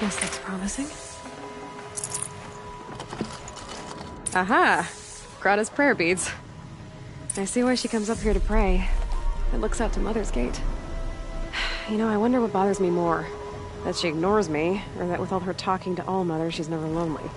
This looks promising. Aha! Grata's prayer beads. I see why she comes up here to pray. It looks out to Mother's Gate. You know, I wonder what bothers me more. That she ignores me, or that with all her talking to All-Mother, she's never lonely.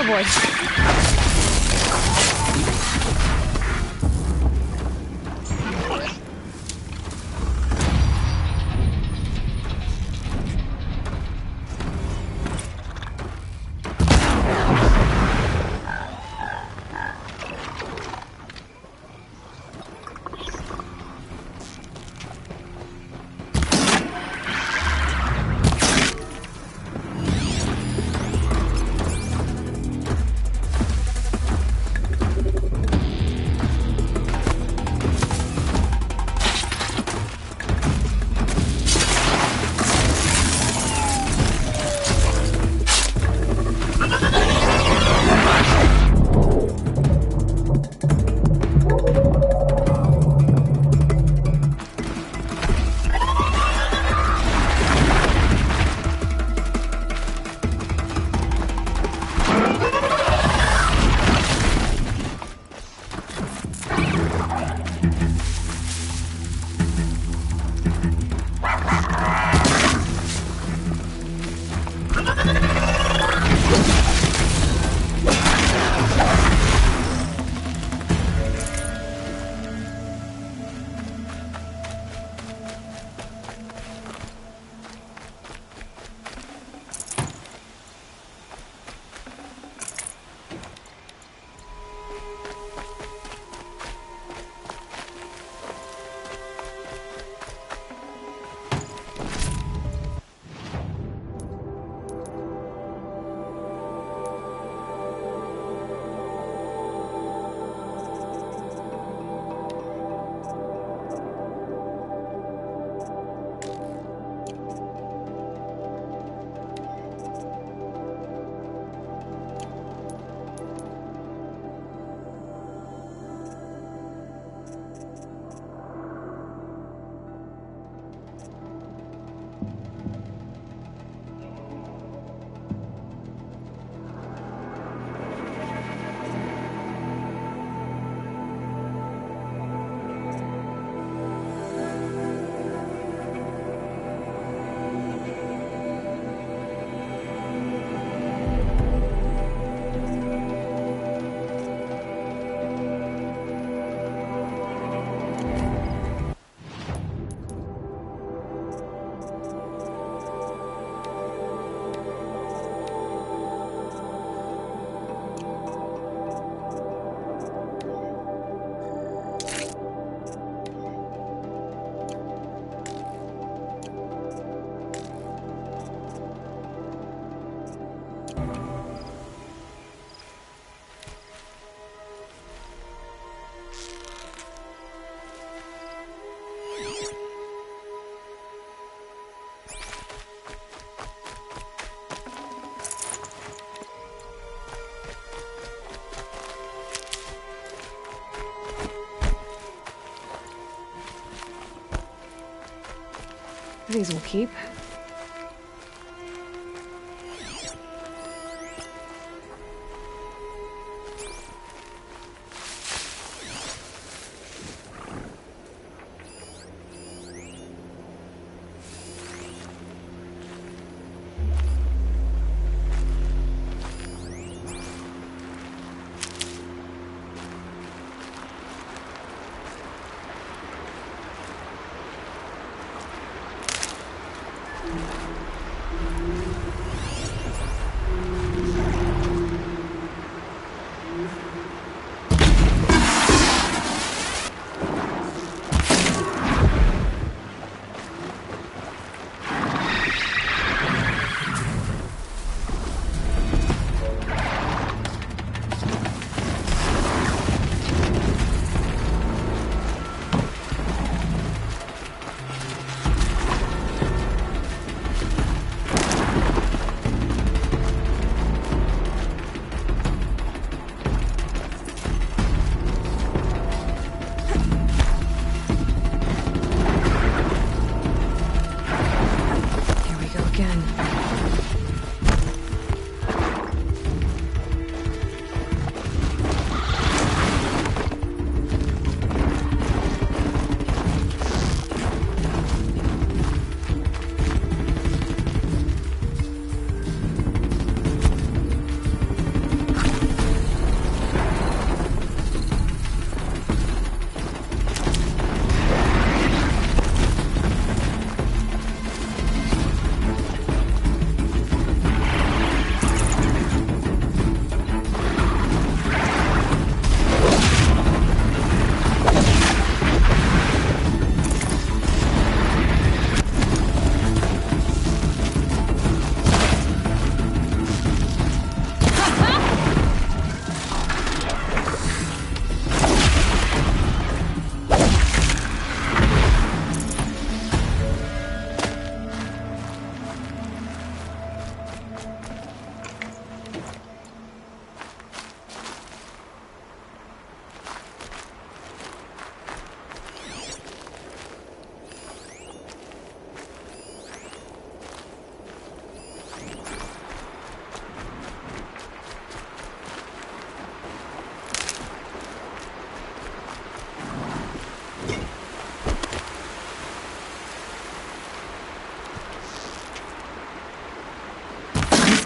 Oh boy. These will keep.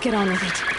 Get on with it.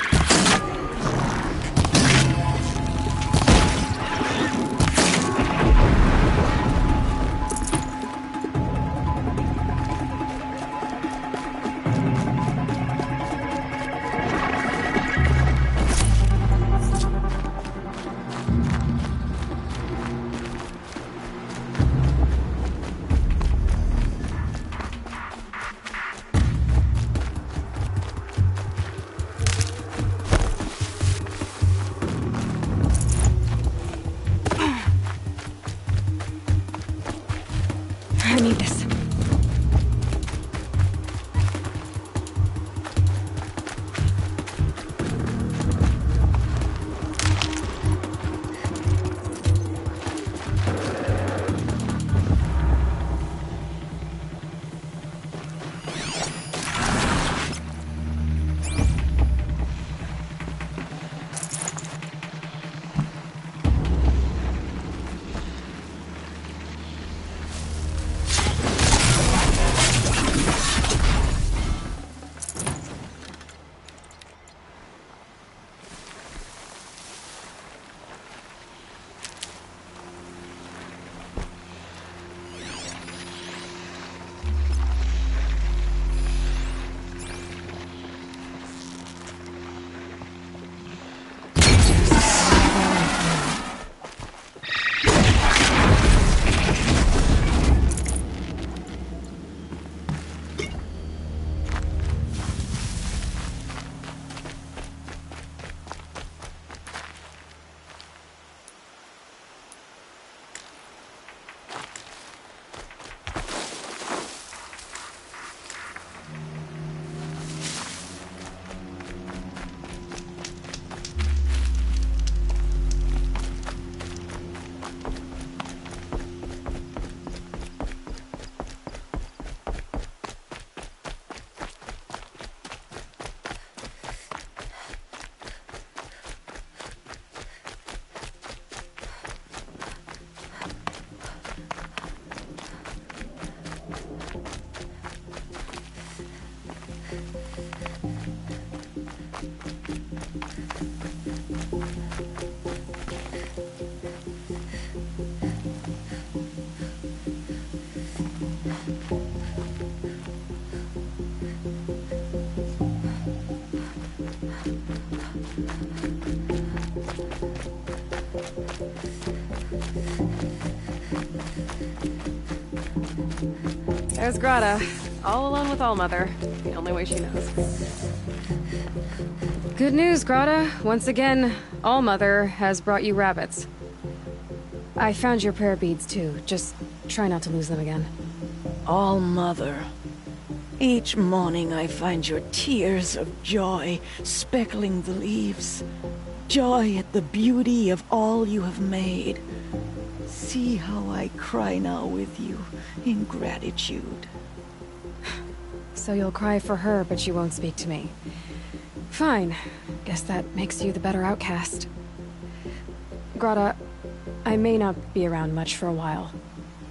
There's Grata, all alone with Allmother, the only way she knows. Good news, Grata. Once again, Allmother has brought you rabbits. I found your prayer beads, too. Just try not to lose them again. Allmother. Each morning I find your tears of joy speckling the leaves. Joy at the beauty of all you have made. See how I cry now with you in gratitude. So you'll cry for her, but you won't speak to me. Fine. Guess that makes you the better outcast. Grata, I may not be around much for a while.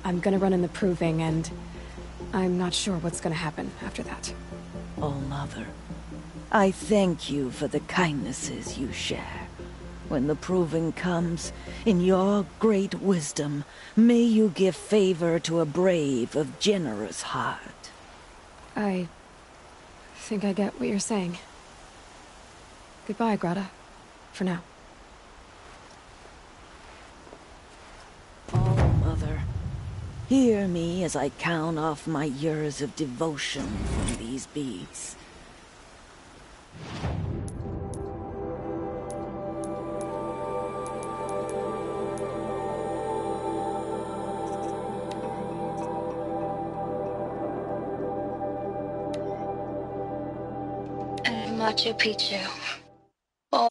I'm gonna run in the proving, and I'm not sure what's gonna happen after that. Allmother, I thank you for the kindnesses you share. When the proving comes, in your great wisdom, may you give favor to a brave of generous heart. I think I get what you're saying. Goodbye, Grata. For now. Allmother, hear me as I count off my years of devotion from these beads. Machu Picchu. Oh.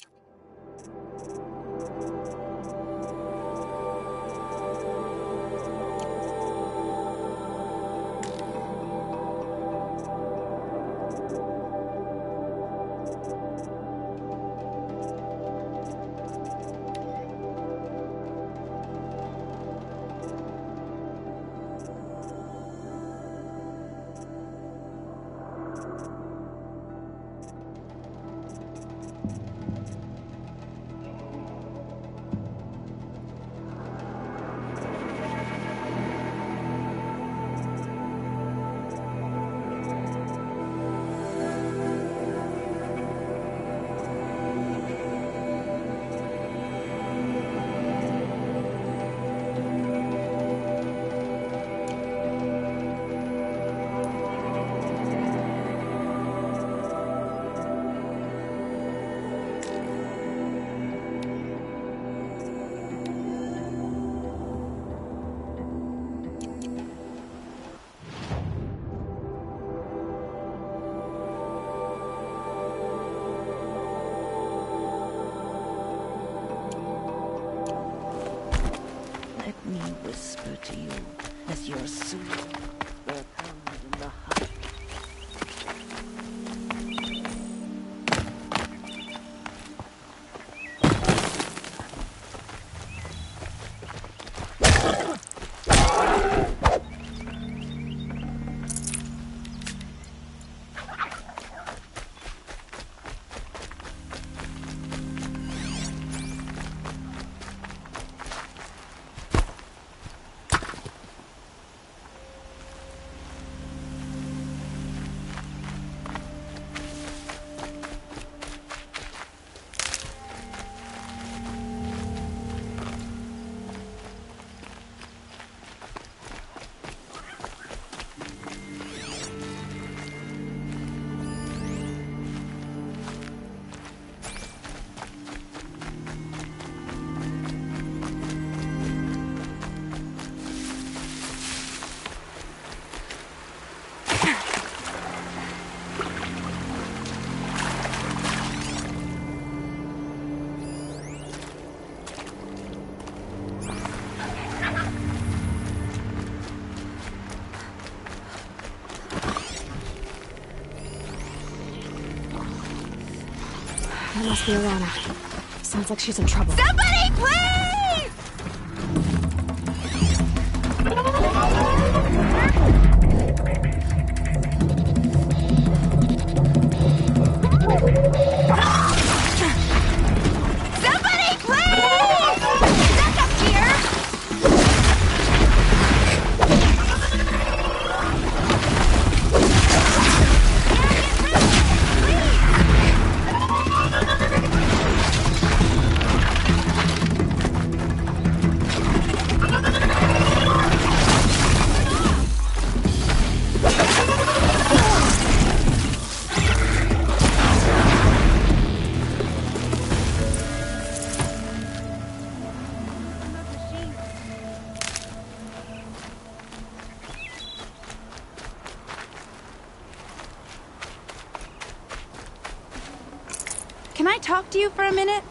Let me whisper to you as your soul there comes in the hush. That must be Alana. Sounds like she's in trouble. Somebody, please! Somebody, please! Back up here! can I talk to you for a minute?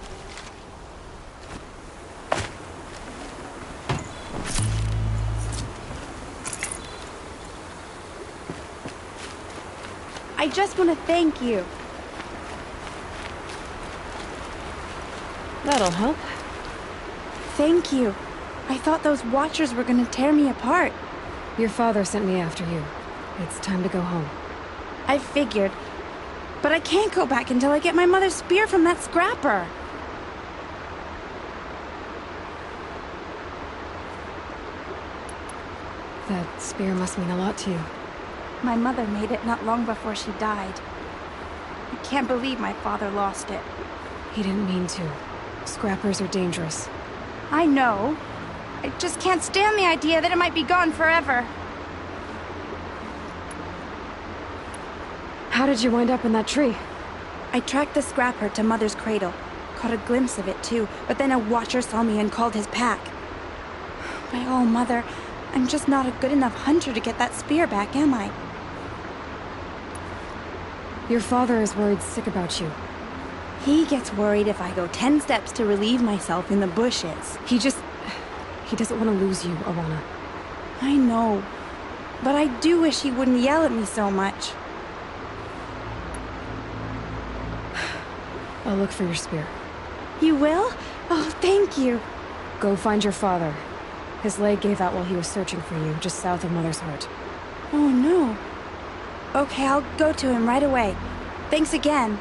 I just want to thank you. That'll help. Thank you. I thought those Watchers were gonna tear me apart. Your father sent me after you. It's time to go home. I figured. But I can't go back until I get my mother's spear from that scrapper. That spear must mean a lot to you. My mother made it not long before she died. I can't believe my father lost it. He didn't mean to. Scrappers are dangerous. I know. I just can't stand the idea that it might be gone forever. How did you wind up in that tree? I tracked the scrapper to Mother's cradle. Caught a glimpse of it too, but then a Watcher saw me and called his pack. My oh, Mother, I'm just not a good enough hunter to get that spear back, am I? Your father is worried sick about you. He gets worried if I go 10 steps to relieve myself in the bushes. He doesn't want to lose you, Alana. I know. But I do wish he wouldn't yell at me so much. I'll look for your spear. You will? Oh, thank you. Go find your father. His leg gave out while he was searching for you, just south of Mother's Heart. Oh, no. Okay, I'll go to him right away. Thanks again.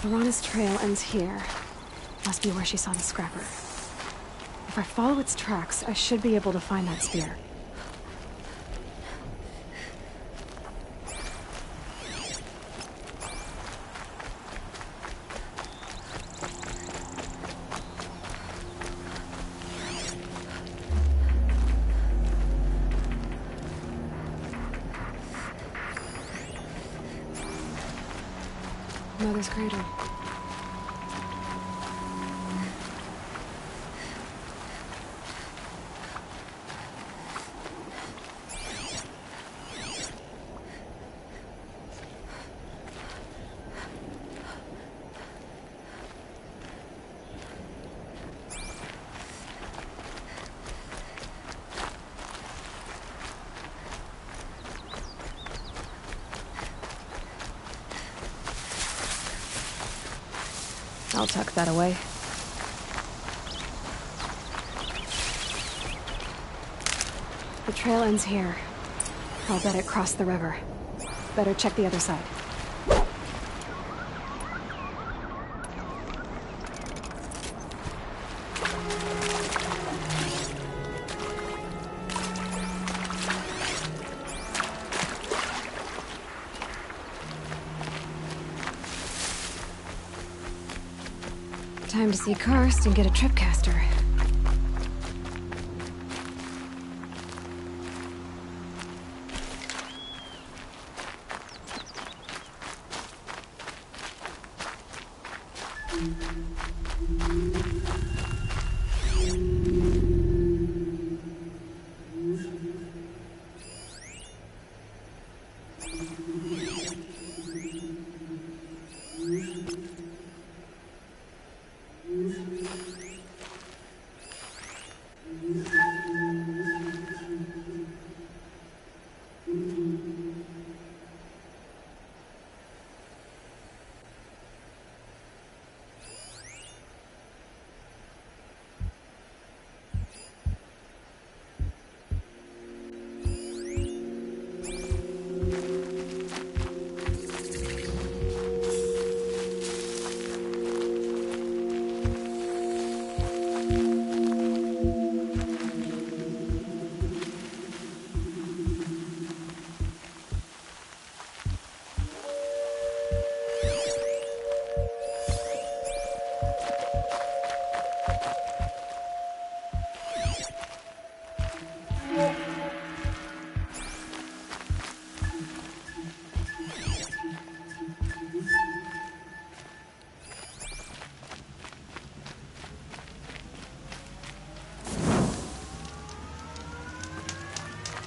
Alana's trail ends here. Must be where she saw the scrapper. If I follow its tracks, I should be able to find that spear. Mother's cradle. I'll tuck that away. The trail ends here. I'll bet it crossed the river. Better check the other side. Time to see Karst and get a tripcaster.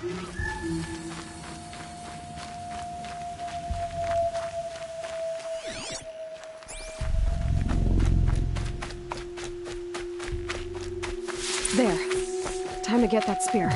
There. Time to get that spear.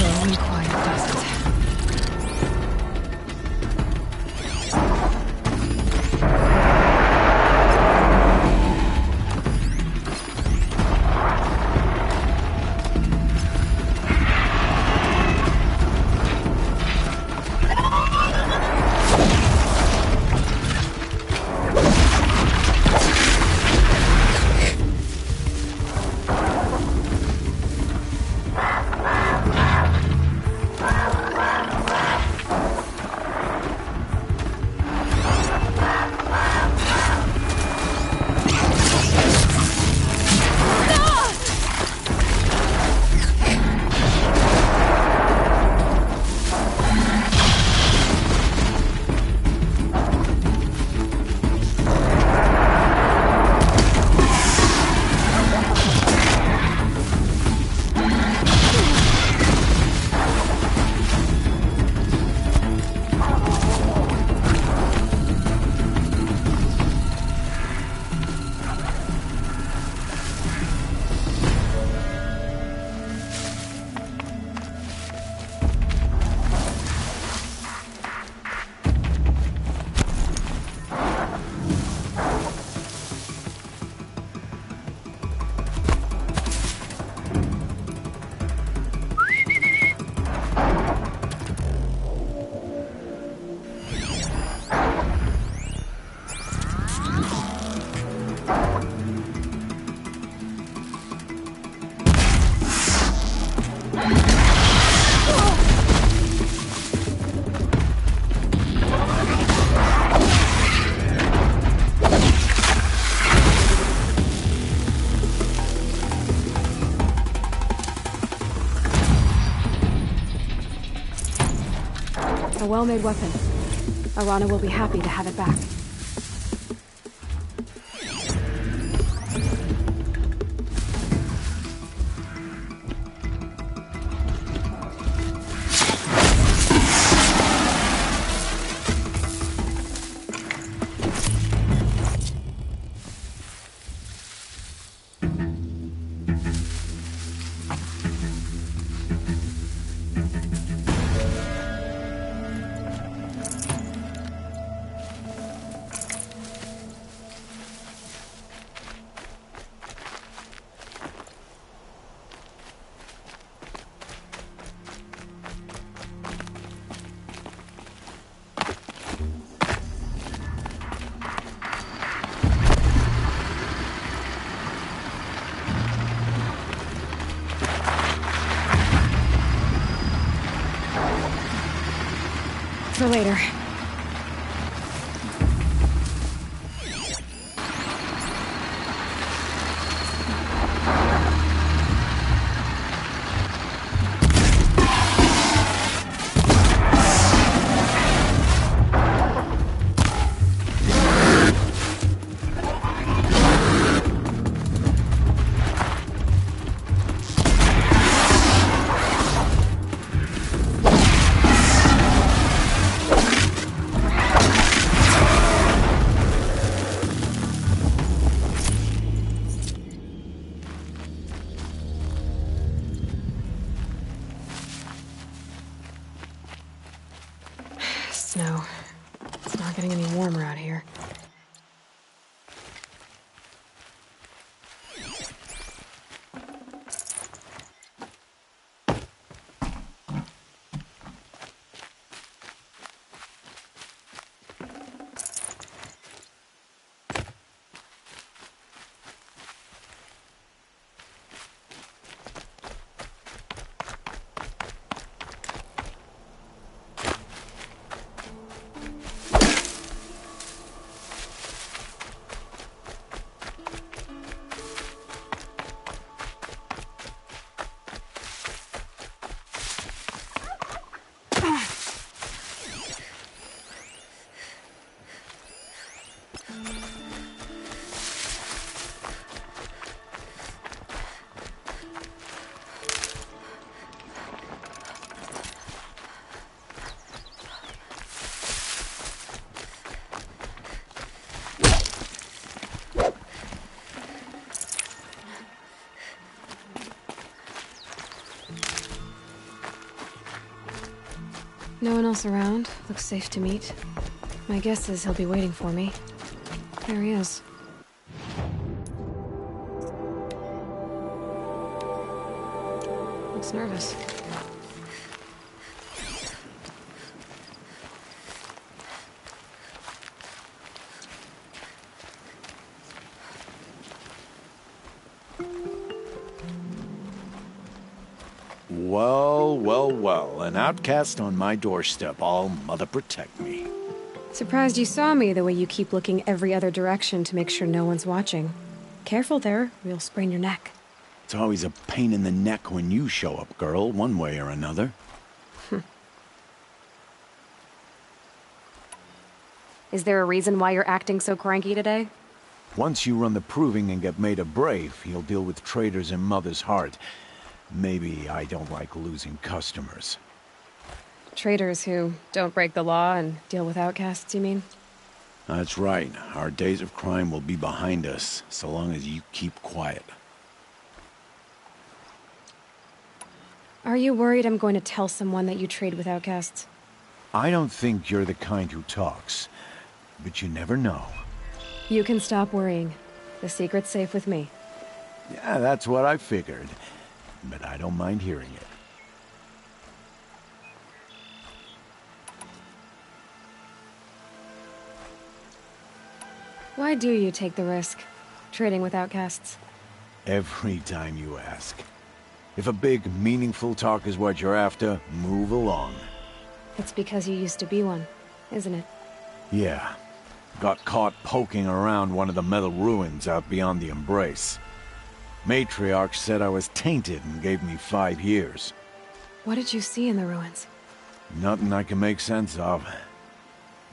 Very quiet, does it? A well-made weapon. Arana will be happy to have it back. For later. Snow. It's not getting any warmer out here. No one else around. Looks safe to meet. My guess is he'll be waiting for me. There he is. Looks nervous. Well, well, well. An outcast on my doorstep. All mother protect me. Surprised you saw me the way you keep looking every other direction to make sure no one's watching. Careful there, or you'll sprain your neck. It's always a pain in the neck when you show up, girl, one way or another. Is there a reason why you're acting so cranky today? Once you run the proving and get made a brave, you'll deal with traitors in Mother's Heart. Maybe I don't like losing customers. Traitors who don't break the law and deal with outcasts, you mean? That's right. Our days of crime will be behind us, so long as you keep quiet. Are you worried I'm going to tell someone that you trade with outcasts? I don't think you're the kind who talks, but you never know. You can stop worrying. The secret's safe with me. Yeah, that's what I figured. But I don't mind hearing it. Why do you take the risk, trading with outcasts? Every time you ask. If a big, meaningful talk is what you're after, move along. It's because you used to be one, isn't it? Yeah. Got caught poking around one of the metal ruins out beyond the Embrace. Matriarch said I was tainted and gave me 5 years. What did you see in the ruins? Nothing I can make sense of.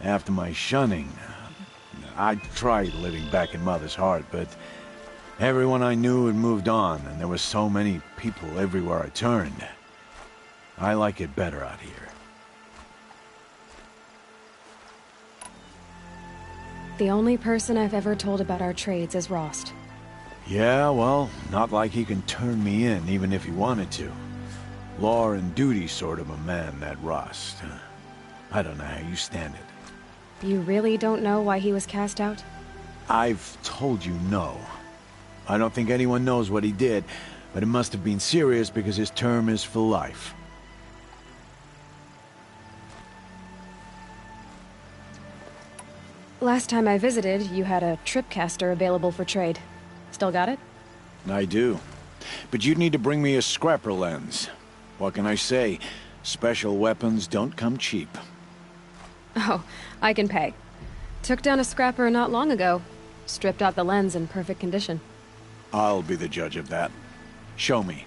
After my shunning, I tried living back in Mother's Heart, but everyone I knew had moved on, and there were so many people everywhere I turned. I like it better out here. The only person I've ever told about our trades is Rost. Yeah, well, not like he can turn me in, even if he wanted to. Law and duty sort of a man, that Rost. I don't know how you stand it. You really don't know why he was cast out? I've told you no. I don't think anyone knows what he did, but it must have been serious because his term is for life. Last time I visited, you had a tripcaster available for trade. Still got it? I do. But you'd need to bring me a scrapper lens. What can I say? Special weapons don't come cheap. Oh, I can pay. Took down a scrapper not long ago. Stripped out the lens in perfect condition. I'll be the judge of that. Show me.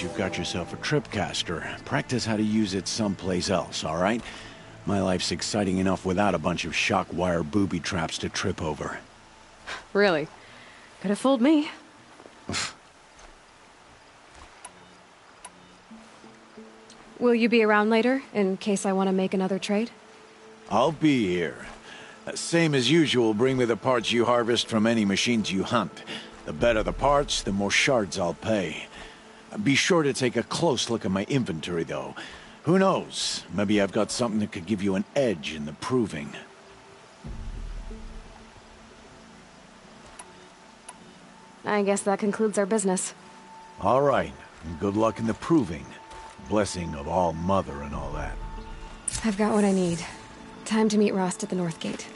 you've got yourself a tripcaster, practice how to use it someplace else, all right? My life's exciting enough without a bunch of shock wire booby traps to trip over. Really? Could have fooled me. Will you be around later, in case I want to make another trade? I'll be here. Same as usual, bring me the parts you harvest from any machines you hunt. The better the parts, the more shards I'll pay. Be sure to take a close look at my inventory, though. Who knows? Maybe I've got something that could give you an edge in the proving. I guess that concludes our business. All right, and good luck in the proving. Blessing of All Mother and all that. I've got what I need. Time to meet Rost at the North Gate.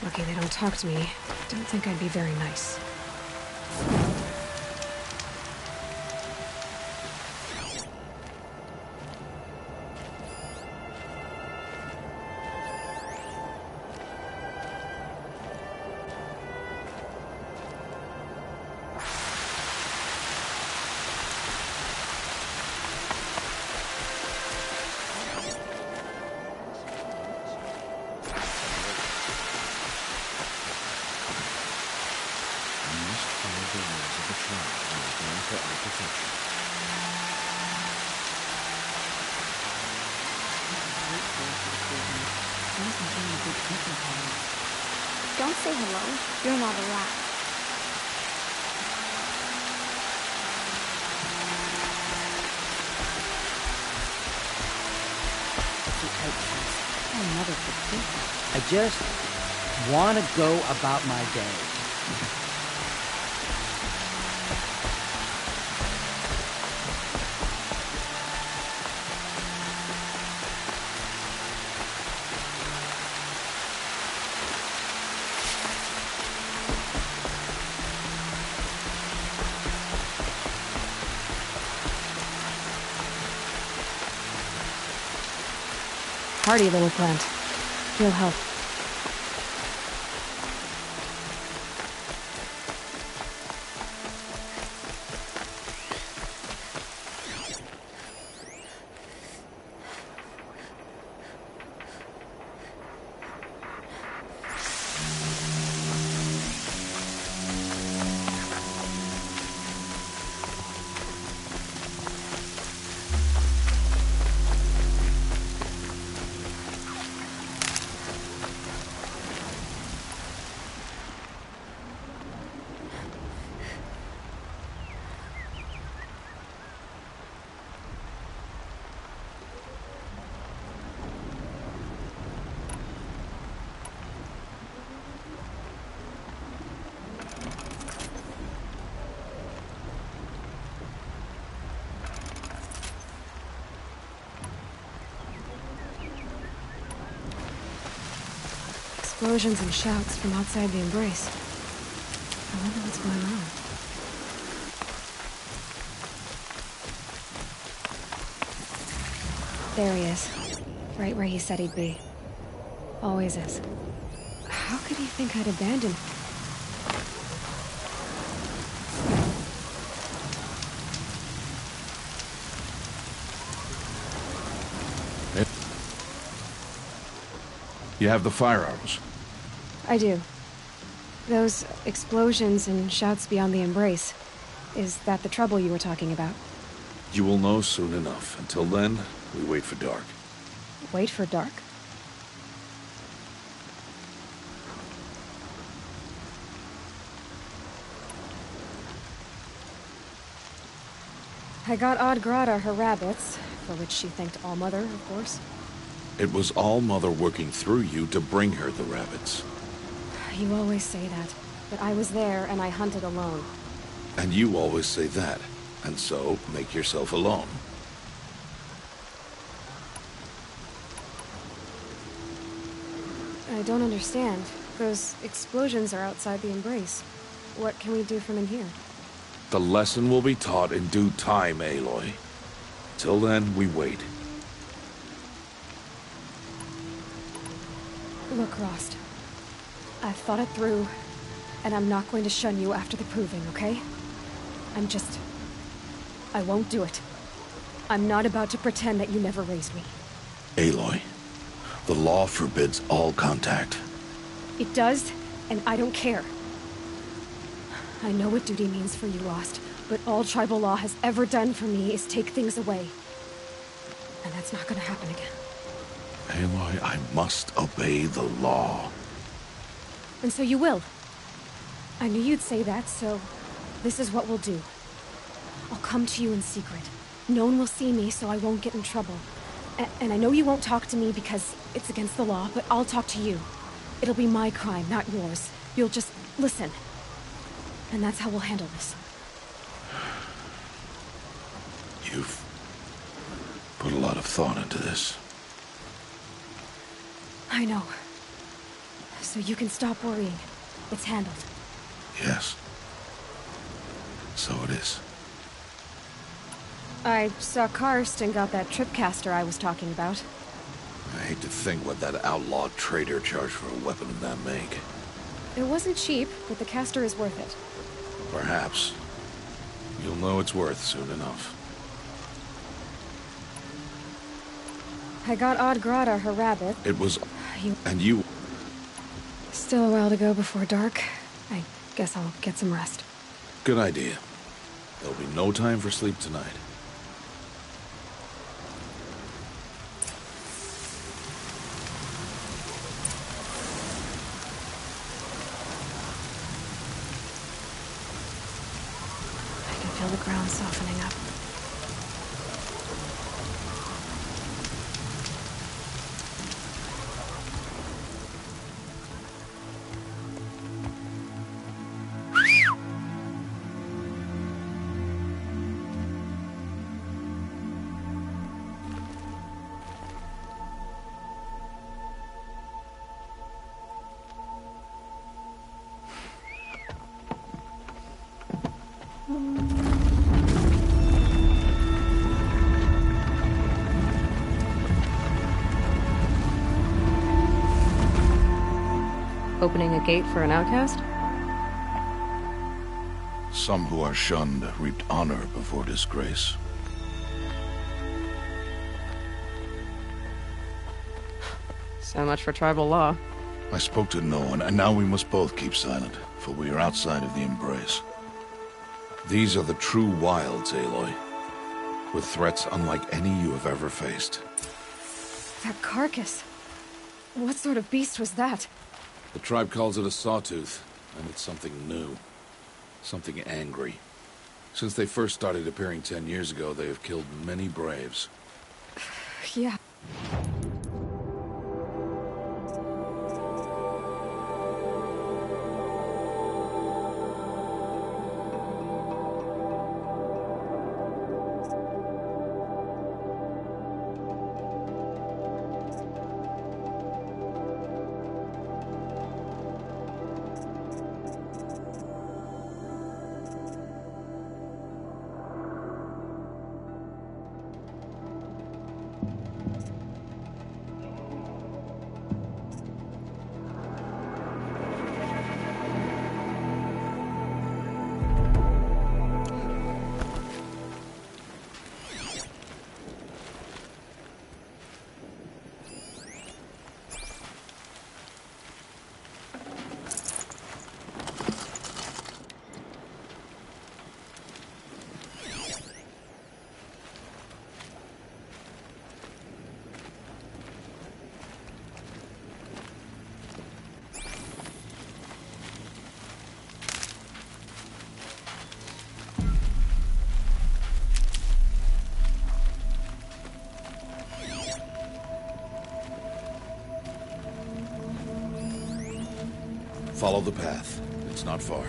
Lucky they don't talk to me. Don't think I'd be very nice. Don't say hello. You're not allowed. I just want to go about my day. Hardy little plant. He'll help. Explosions and shouts from outside the Embrace. I wonder what's going on. There he is. Right where he said he'd be. Always is. How could he think I'd abandon him? You have the firearms. I do. Those explosions and shouts beyond the embrace. Is that the trouble you were talking about? You will know soon enough. Until then, we wait for dark. Wait for dark? I got Odd Grata her rabbits, for which she thanked Allmother, of course. It was Allmother working through you to bring her the rabbits. You always say that, but I was there and I hunted alone. And you always say that, and so make yourself alone. I don't understand. Those explosions are outside the embrace. What can we do from in here? The lesson will be taught in due time, Aloy. Till then, we wait. Look, Rost. I've thought it through, and I'm not going to shun you after the proving, okay? I won't do it. I'm not about to pretend that you never raised me. Aloy, the law forbids all contact. It does, and I don't care. I know what duty means for you, Rost, but all tribal law has ever done for me is take things away. And that's not gonna happen again. Aloy, I must obey the law. And so you will. I knew you'd say that, so this is what we'll do. I'll come to you in secret. No one will see me, so I won't get in trouble. And I know you won't talk to me because it's against the law, but I'll talk to you. It'll be my crime, not yours. You'll just listen. And that's how we'll handle this. You've put a lot of thought into this. I know. So you can stop worrying. It's handled. Yes. So it is. I saw Karst and got that tripcaster I was talking about. I hate to think what that outlawed trader charged for a weapon of that make. It wasn't cheap, but the caster is worth it. Perhaps. You'll know it's worth soon enough. I got Odd Grata her rabbit. It was... You... And you... Still a while to go before dark. I guess I'll get some rest. Good idea. There'll be no time for sleep tonight. I can feel the ground softening up. Opening a gate for an outcast? Some who are shunned reaped honor before disgrace. So much for tribal law. I spoke to no one, and now we must both keep silent, for we are outside of the embrace. These are the true wilds, Aloy, with threats unlike any you have ever faced. That carcass. What sort of beast was that? The tribe calls it a sawtooth, and it's something new. Something angry. Since they first started appearing 10 years ago, they have killed many braves. Yeah. Follow the path. It's not far.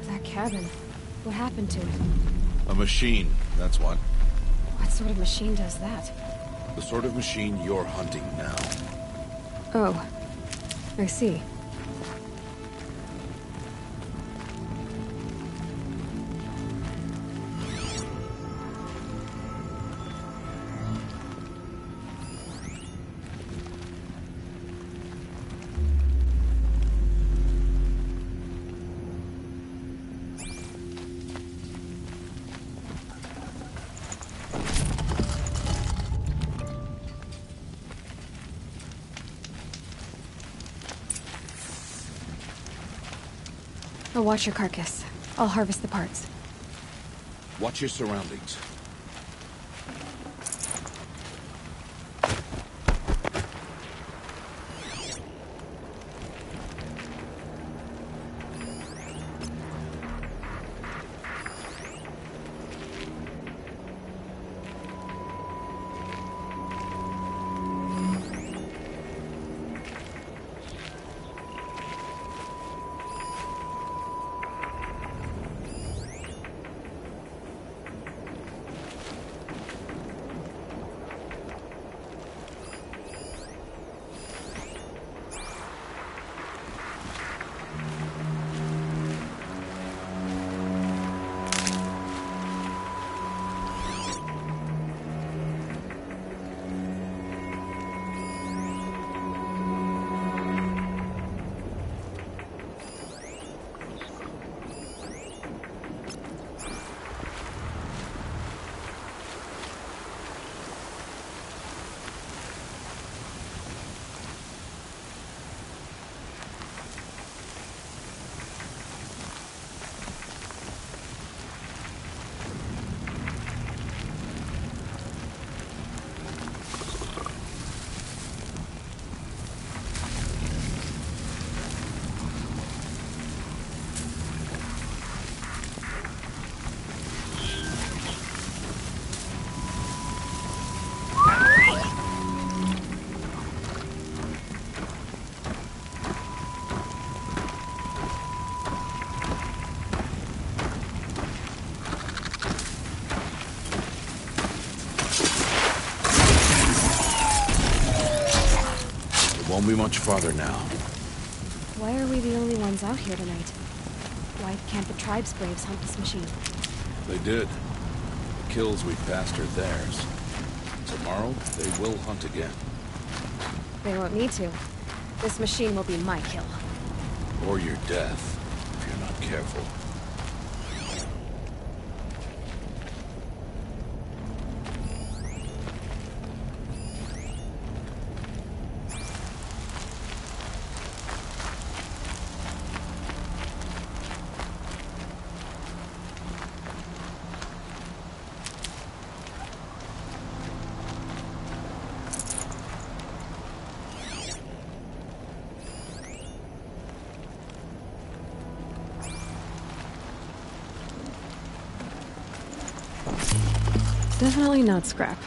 That cabin. What happened to it? A machine, that's what. What sort of machine does that? The sort of machine you're hunting now. Oh. I see. I'll watch your carcass. I'll harvest the parts. Watch your surroundings. Won't be much farther now. Why are we the only ones out here tonight? Why can't the tribe's braves hunt this machine? They did. The kills we passed are theirs. Tomorrow, they will hunt again. They won't need to. This machine will be my kill. Or your death, if you're not careful. Definitely not scrap.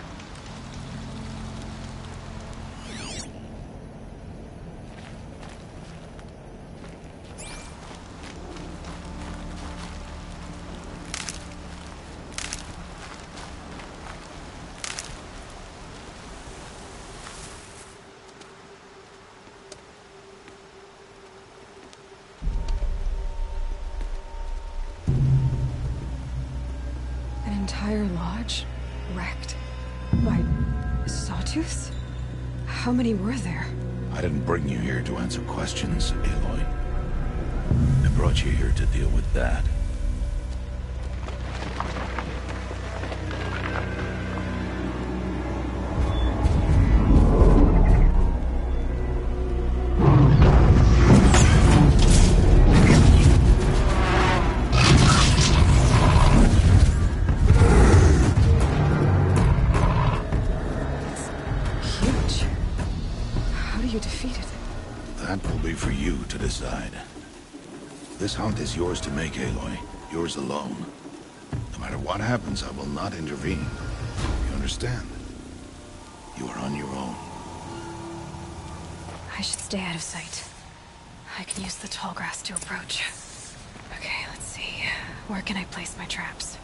An entire lodge? Wrecked? By sawtooths? How many were there? I didn't bring you here to answer questions, Aloy. I brought you here to deal with that. Decide. This hunt is yours to make, Aloy. Yours alone. No matter what happens, I will not intervene. You understand? You are on your own. I should stay out of sight. I can use the tall grass to approach. Okay, let's see. Where can I place my traps?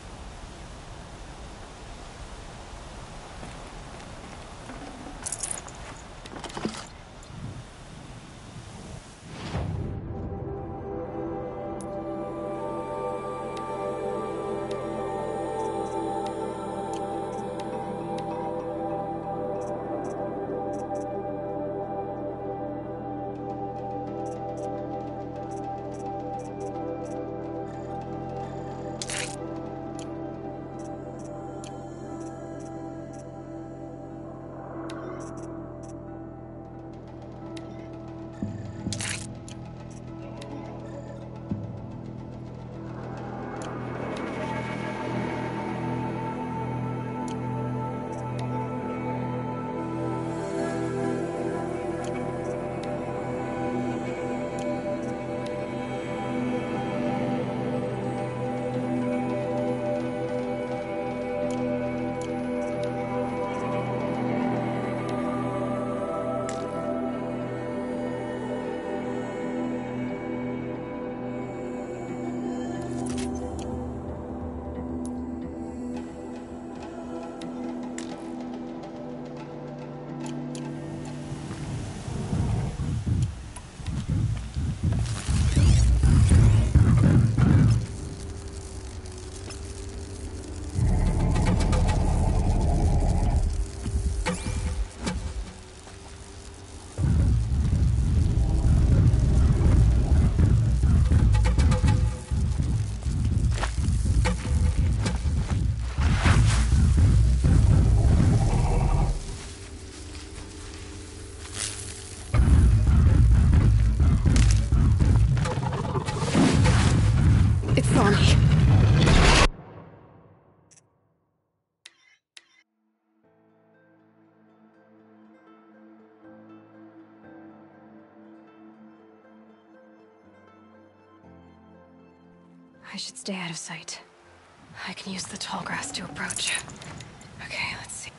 It's on me. I should stay out of sight. I can use the tall grass to approach. Okay, let's see.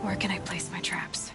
Where can I place my traps?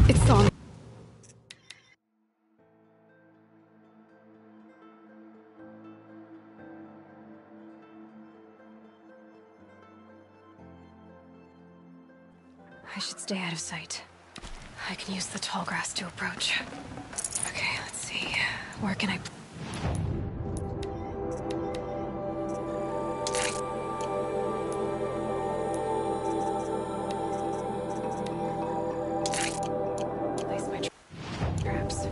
It's on. I should stay out of sight. I can use the tall grass to approach. Okay, let's see. Where can I... place my traps?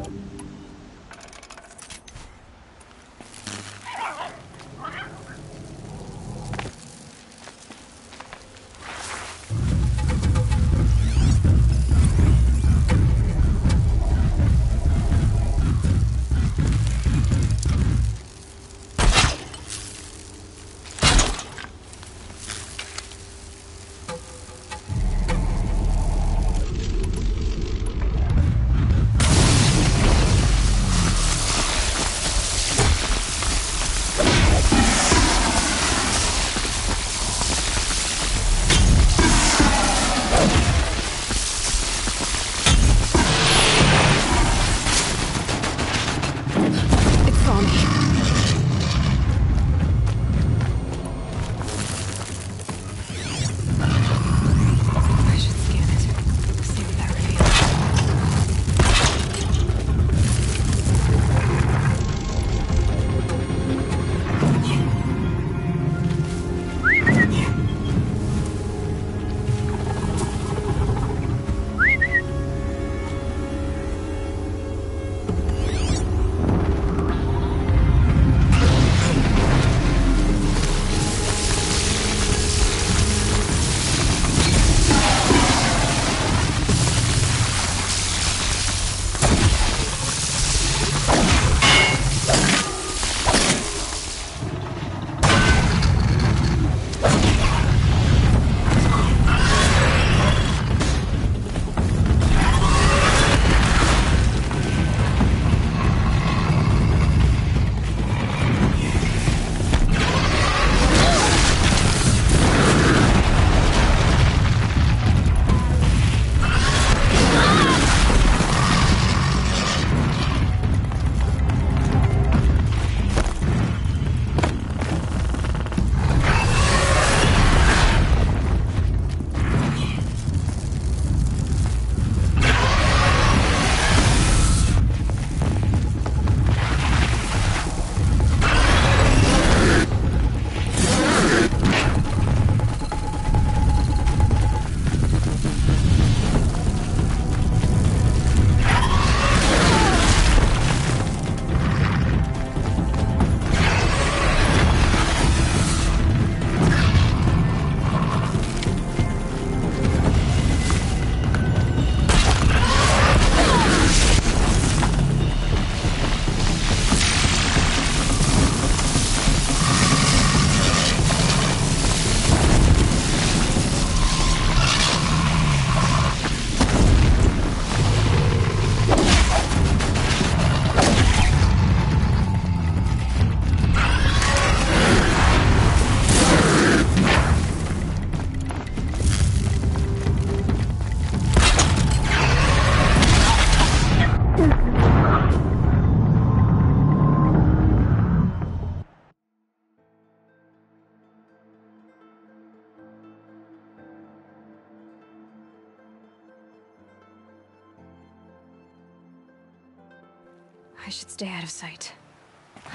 I should stay out of sight.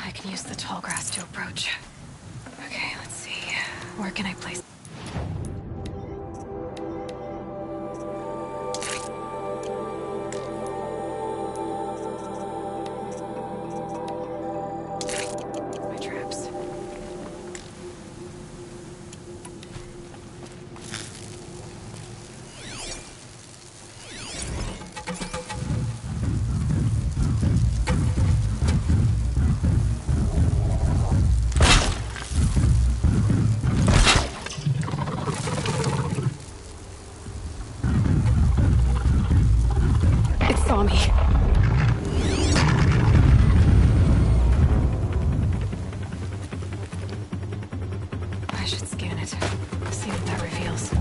I can use the tall grass to approach. Okay, let's see. Where can I place... my traps? It saw me. I should scan it. See what that reveals.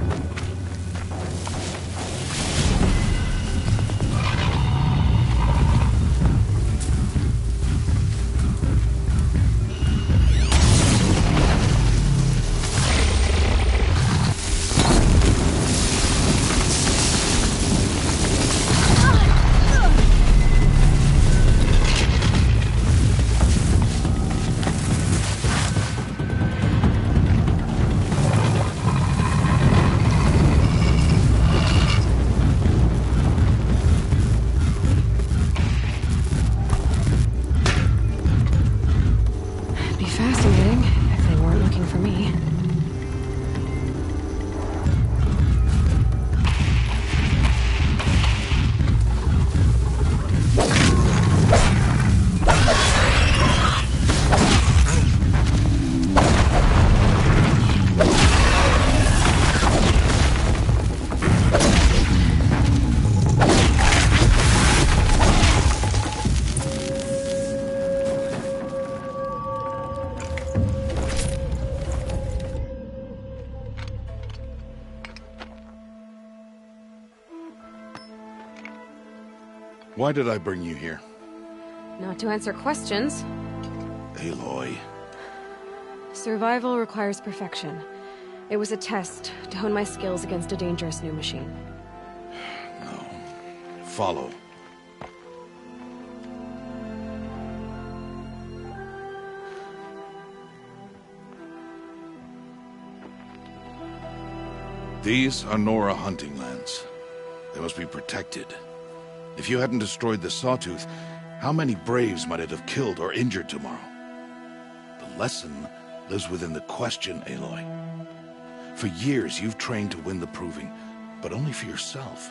It'd be fascinating if they weren't looking for me. Why did I bring you here? Not to answer questions. Aloy. Survival requires perfection. It was a test to hone my skills against a dangerous new machine. No. Follow. These are Nora hunting lands. They must be protected. If you hadn't destroyed the Sawtooth, how many Braves might it have killed or injured tomorrow? The lesson lives within the question, Aloy. For years, you've trained to win the Proving, but only for yourself.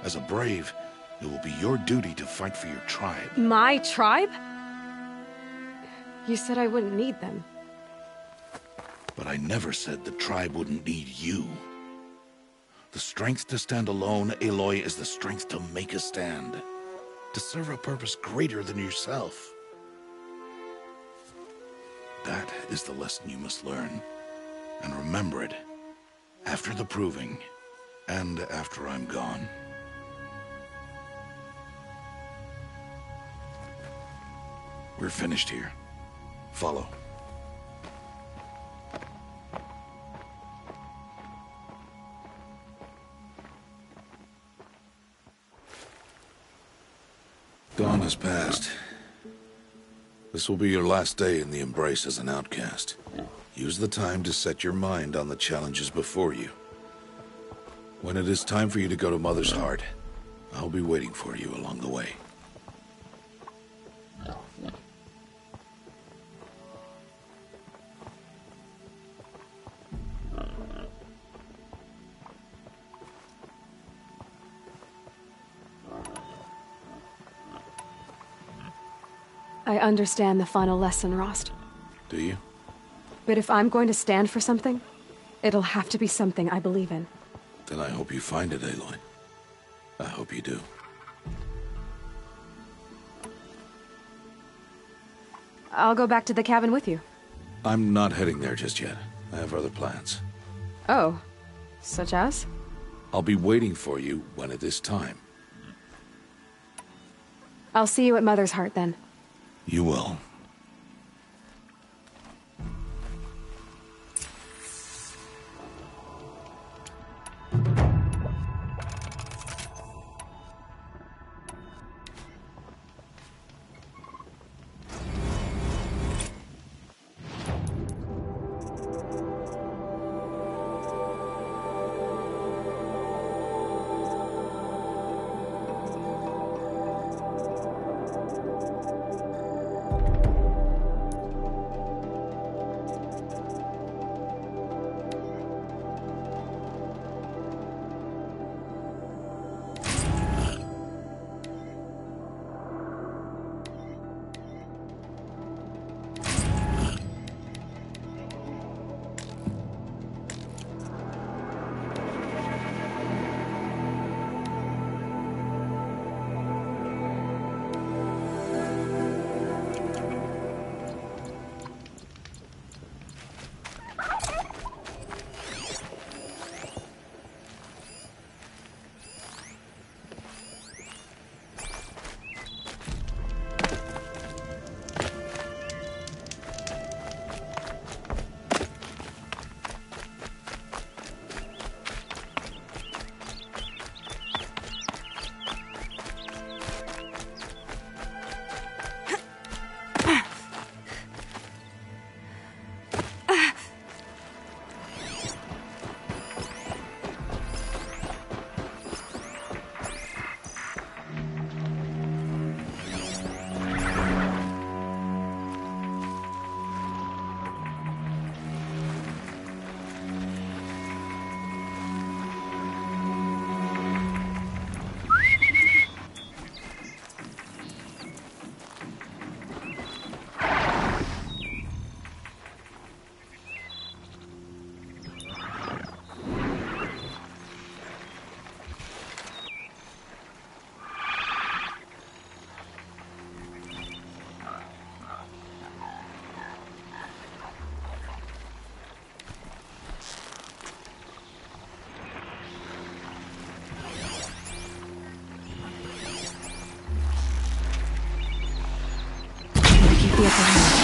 As a Brave, it will be your duty to fight for your tribe. My tribe? You said I wouldn't need them. But I never said the tribe wouldn't need you. The strength to stand alone, Aloy, is the strength to make a stand. To serve a purpose greater than yourself. That is the lesson you must learn. And remember it. After the Proving. And after I'm gone. We're finished here. Follow. Dawn has passed. This will be your last day in the Embrace as an outcast. Use the time to set your mind on the challenges before you. When it is time for you to go to Mother's Heart, I'll be waiting for you along the way. I understand the final lesson, Rost. Do you? But if I'm going to stand for something, it'll have to be something I believe in. Then I hope you find it, Aloy. I hope you do. I'll go back to the cabin with you. I'm not heading there just yet. I have other plans. Oh. Such as? I'll be waiting for you when it is time. I'll see you at Mother's Heart then. You will. see up ahead.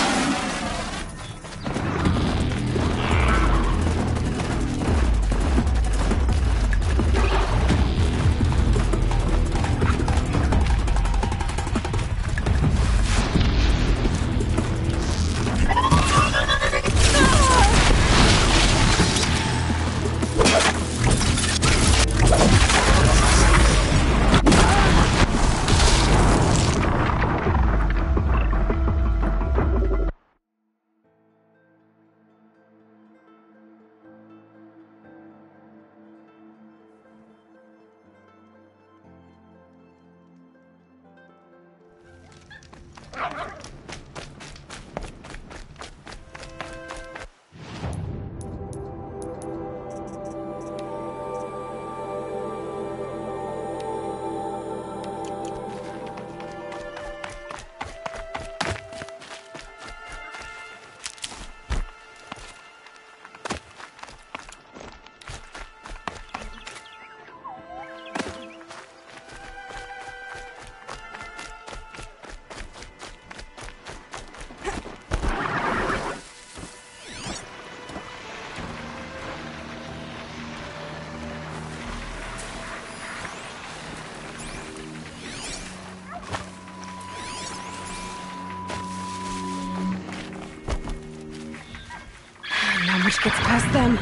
Not much gets past them.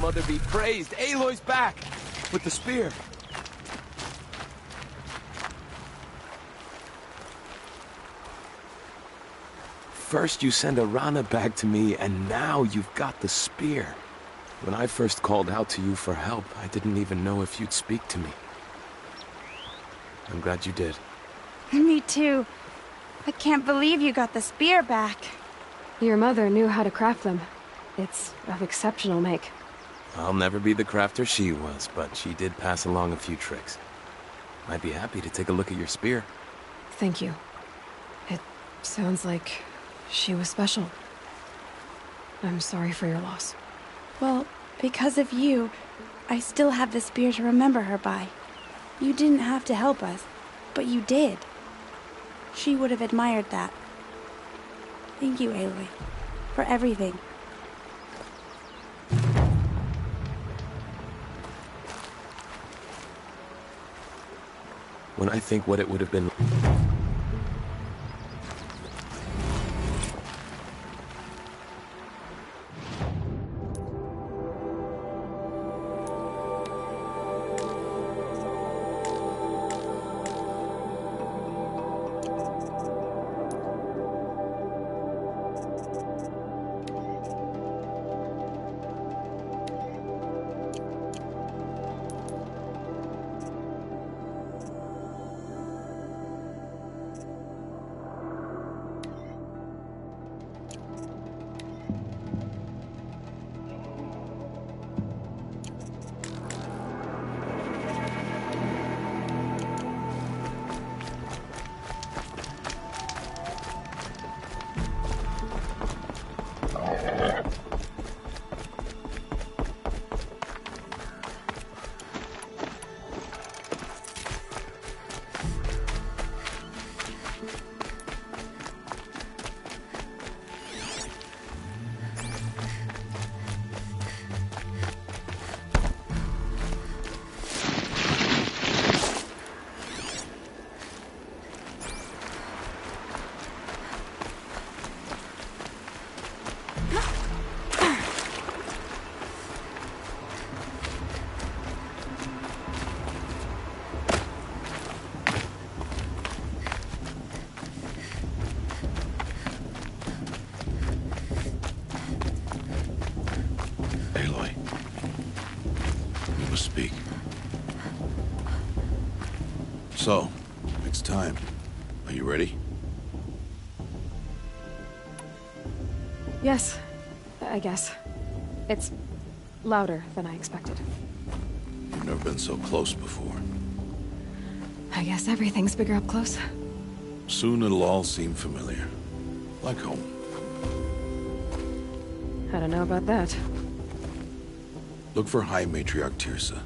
Mother be praised. Aloy's back! With the spear. First you send Arana back to me, and now you've got the spear. When I first called out to you for help, I didn't even know if you'd speak to me. I'm glad you did. Me too. I can't believe you got the spear back. Your mother knew how to craft them. It's of exceptional make. I'll never be the crafter she was, but she did pass along a few tricks. I'd be happy to take a look at your spear. Thank you. It sounds like she was special. I'm sorry for your loss. Well, because of you, I still have the spear to remember her by. You didn't have to help us, but you did. She would have admired that. Thank you, Aloy, for everything. When I think what it would have been... So, it's time. Are you ready? Yes, I guess. It's louder than I expected. You've never been so close before. I guess everything's bigger up close. Soon it'll all seem familiar. Like home. I don't know about that. Look for High Matriarch Teersa.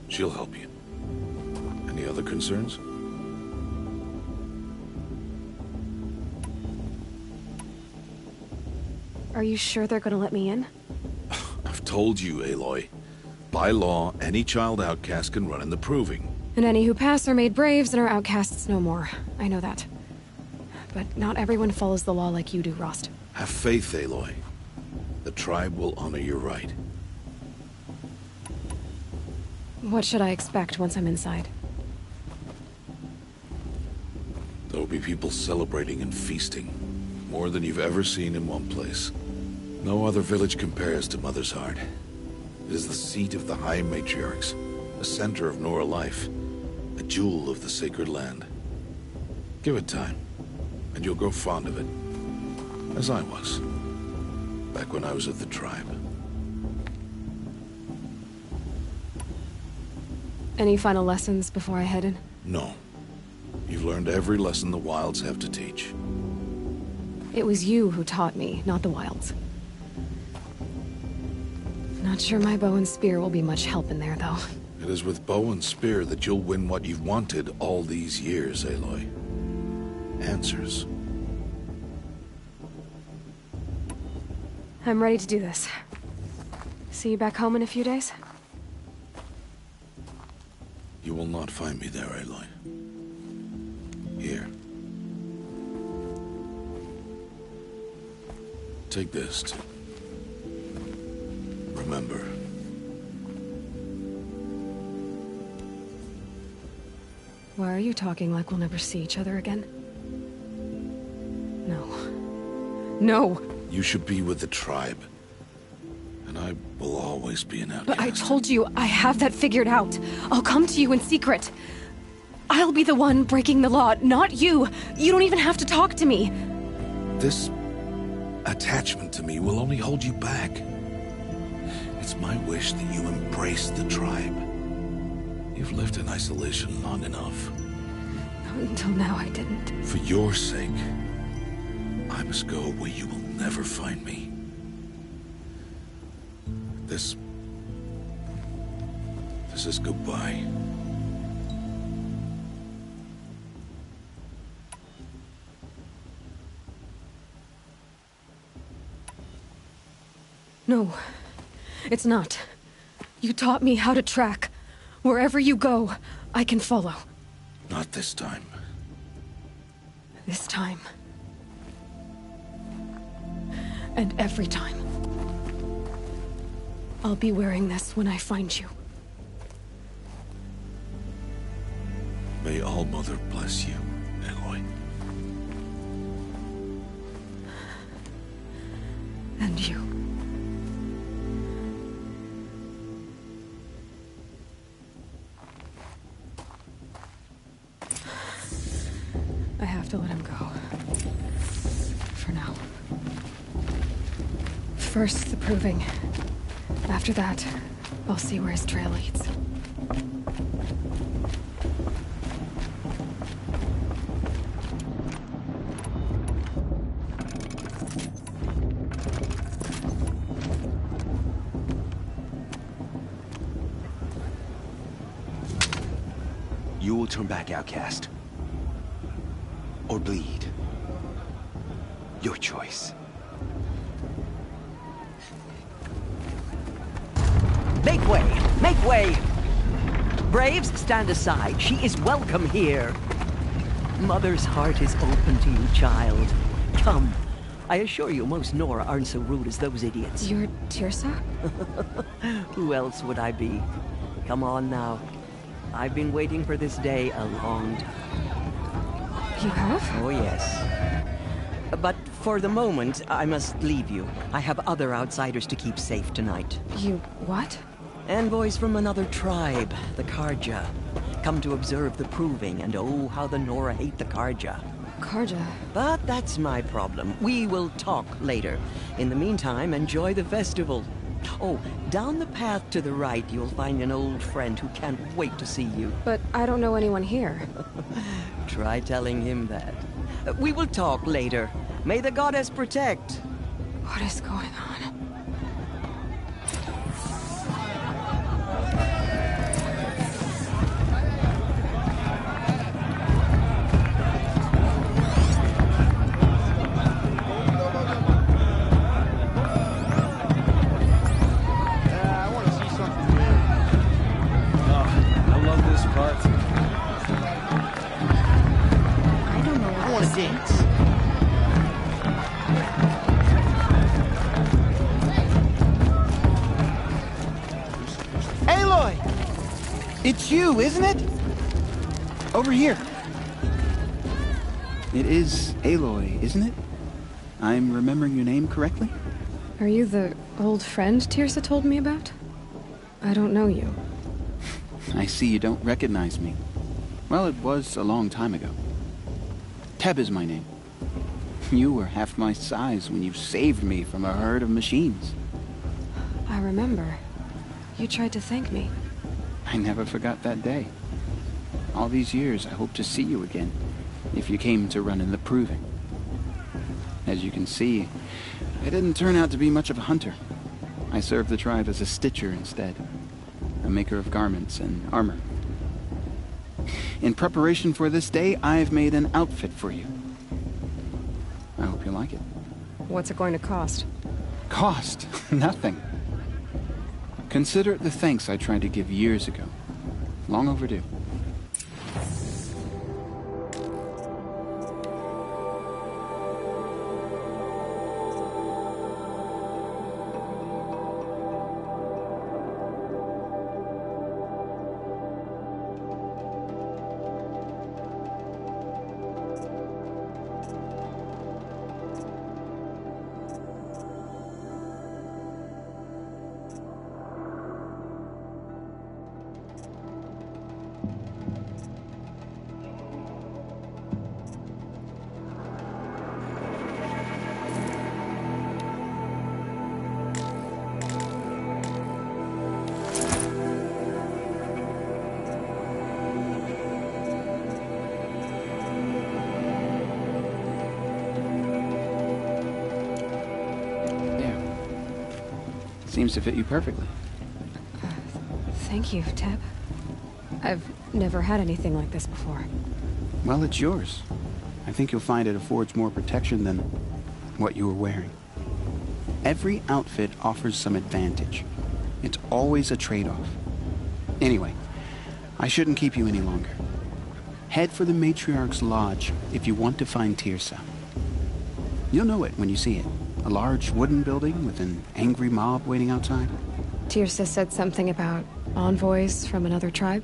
She'll help you. Any other concerns? Are you sure they're gonna let me in? I've told you, Aloy. By law, any child outcast can run in the Proving. And any who pass are made braves and are outcasts no more. I know that. But not everyone follows the law like you do, Rost. Have faith, Aloy. The tribe will honor your right. What should I expect once I'm inside? There will be people celebrating and feasting. More than you've ever seen in one place. No other village compares to Mother's Heart. It is the seat of the High Matriarchs, the center of Nora life, a jewel of the sacred land. Give it time, and you'll grow fond of it. As I was, back when I was of the tribe. Any final lessons before I head in? No. You've learned every lesson the Wilds have to teach. It was you who taught me, not the Wilds. Not sure my bow and spear will be much help in there, though. It is with bow and spear that you'll win what you've wanted all these years, Aloy. Answers. I'm ready to do this. See you back home in a few days? You will not find me there, Aloy. Here. Take this, too. Remember. Why are you talking like we'll never see each other again? No. No! You should be with the tribe. And I will always be an outcast. But I told you, I have that figured out. I'll come to you in secret. I'll be the one breaking the law, not you. You don't even have to talk to me. This attachment to me will only hold you back. It's my wish that you embrace the tribe. You've lived in isolation long enough. Until now, I didn't. For your sake, I must go where you will never find me. This is goodbye. No, it's not. You taught me how to track. Wherever you go, I can follow. Not this time. This time. And every time. I'll be wearing this when I find you. May All-Mother bless you, Aloy. And you. I have to let him go. For now. First, the Proving. After that, I'll see where his trail leads. You will turn back, outcast. Or bleed. Your choice. Make way! Make way! Braves, stand aside. She is welcome here. Mother's heart is open to you, child. Come. I assure you, most Nora aren't so rude as those idiots. You're Teersa? Who else would I be? Come on now. I've been waiting for this day a long time. You have? Oh, yes. But for the moment, I must leave you. I have other outsiders to keep safe tonight. You what? Envoys from another tribe, the Carja. come to observe the proving, and oh, how the Nora hate the Karja. Karja? But that's my problem. We will talk later. In the meantime, enjoy the festival. Oh, down the path to the right, you'll find an old friend who can't wait to see you. But I don't know anyone here. Try telling him that. We will talk later. May the goddess protect. What is going on? It's you, isn't it? Over here. It is Aloy, isn't it? I'm remembering your name correctly? Are you the old friend Teersa told me about? I don't know you. I see you don't recognize me. Well, it was a long time ago. Teb is my name. You were half my size when you saved me from a herd of machines. I remember. You tried to thank me. I never forgot that day. All these years, I hope to see you again, if you came to run in the proving. As you can see, I didn't turn out to be much of a hunter. I served the tribe as a stitcher instead, a maker of garments and armor. In preparation for this day, I've made an outfit for you. I hope you like it. What's it going to cost? Cost? Nothing. Consider it the thanks I tried to give years ago. Long overdue. Seems to fit you perfectly. Thank you, Teb. I've never had anything like this before. Well, it's yours. I think you'll find it affords more protection than what you were wearing. Every outfit offers some advantage. It's always a trade-off. Anyway, I shouldn't keep you any longer. Head for the Matriarch's Lodge if you want to find Teersa. You'll know it when you see it. A large wooden building with an angry mob waiting outside. Teersa said something about envoys from another tribe?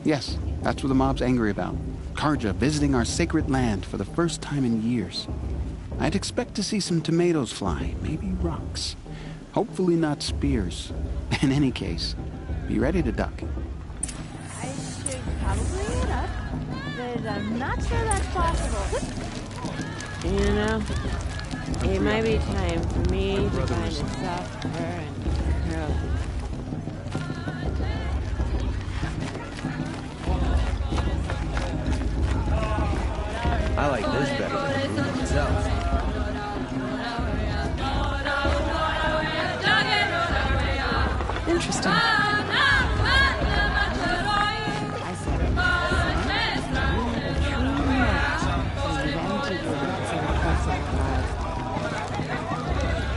Yes, that's what the mob's angry about. Karja visiting our sacred land for the first time in years. I'd expect to see some tomatoes fly, maybe rocks. Hopefully not spears. In any case, be ready to duck. I should probably get up, but I'm not sure that's possible. You know, it might be time for me to find a soft fur and curl. I like this better than the room itself. Interesting.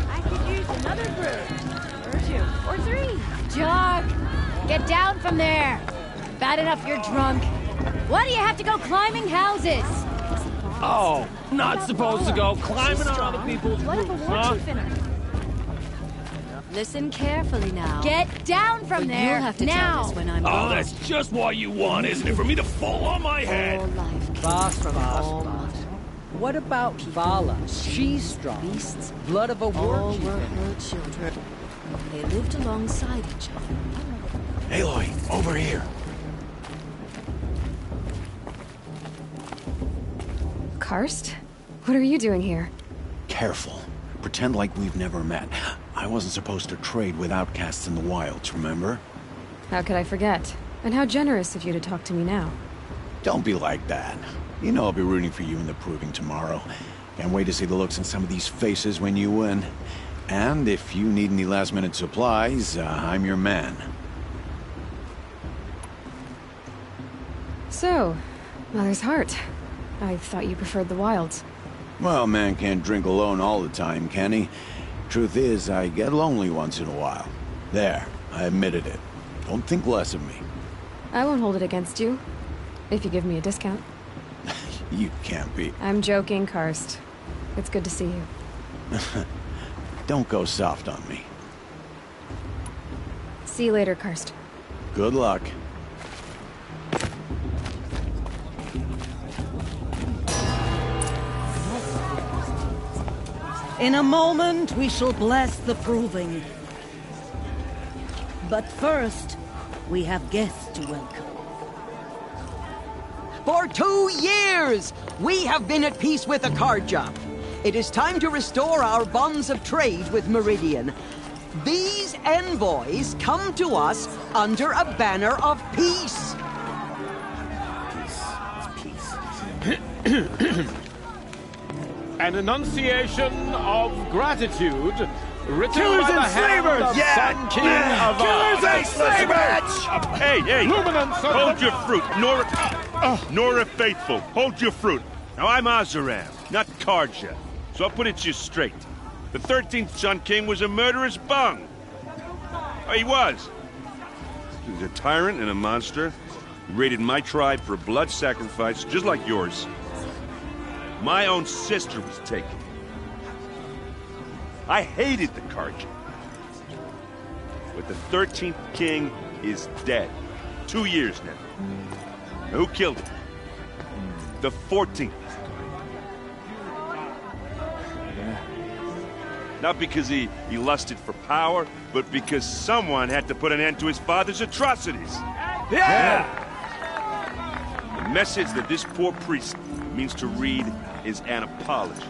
I could use another brew. Or two. Or three. Jog! Get down from there! Bad enough you're drunk. Why do you have to go climbing houses? Oh, not supposed to go climbing on other people's roofs, huh? Listen carefully now. Get down from there You'll have to now. tell this when I'm Oh, gone. that's just what you want, isn't it? For me to fall on my head. All life came Boss, from boss, all boss. mother. What about Vala? She's strong. Beasts, Blood of a war all chief. were her children. They lived alongside each other. Aloy, over here. Karst? What are you doing here? Careful. Pretend like we've never met. I wasn't supposed to trade with outcasts in the wilds, remember? How could I forget? And how generous of you to talk to me now. Don't be like that. You know I'll be rooting for you in the proving tomorrow. Can't wait to see the looks on some of these faces when you win. And if you need any last-minute supplies, I'm your man. So, Mother's Heart. I thought you preferred the wilds. Well, man can't drink alone all the time, can he? Truth is, I get lonely once in a while. There, I admitted it. Don't think less of me. I won't hold it against you. If you give me a discount. You can't be. I'm joking, Karst. It's good to see you. Don't go soft on me. See you later, Karst. Good luck. In a moment, we shall bless the proving. But first, we have guests to welcome. For 2 years, we have been at peace with Akarja. It is time to restore our bonds of trade with Meridian. These envoys come to us under a banner of peace. An enunciation of gratitude written Killers by the and hand slavers! of Sun King Avad. Killers and slavers! Hey, hey! Luminance of Hold your fruit, Nora Faithful. Hold your fruit. Now I'm Oseram, not Karja, so I'll put it to you straight. The 13th Sun King was a murderous bung. Oh, he was. He was a tyrant and a monster. He raided my tribe for a blood sacrifice, just like yours. My own sister was taken. I hated the Karja. But the 13th king is dead. 2 years now. Now who killed him? The 14th. Not because he lusted for power, but because someone had to put an end to his father's atrocities. Yeah! The message that this poor priest means to read is an apology.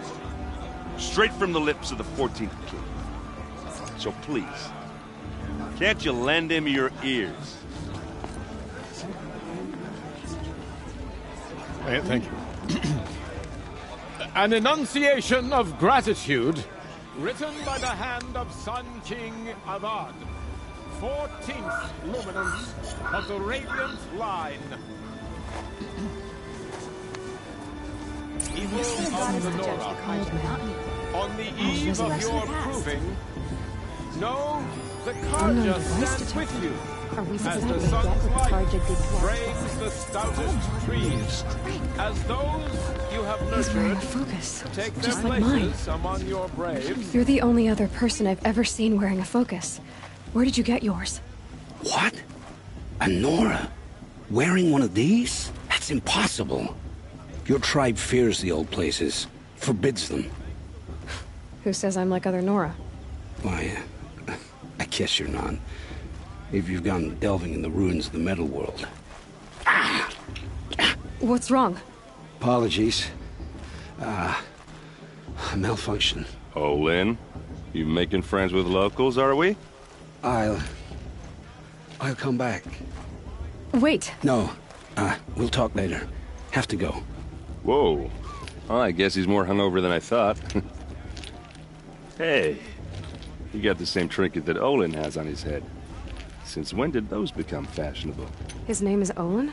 Straight from the lips of the 14th king. So please, can't you lend him your ears? Thank you. An enunciation of gratitude written by the hand of Sun King Avad, 14th luminance of the Radiant Line. Evil of the Nora, on the eve of your proving, know the Karja stands with you, as the sun's light frames the stoutest trees, as those you have nurtured take their just like mine. places among your braves. You're the only other person I've ever seen wearing a focus. Where did you get yours? What? A Nora? Wearing one of these? That's impossible. Your tribe fears the old places, forbids them. Who says I'm like other Nora? Why, I guess you're not. If you've gone delving in the ruins of the metal world. What's wrong? Apologies. Malfunction. Oh, Lynn, you making friends with locals, are we? I'll come back. Wait. No, we'll talk later. Have to go. Whoa. Well, I guess he's more hungover than I thought. Hey, you got the same trinket that Olin has on his head. Since when did those become fashionable? His name is Olin?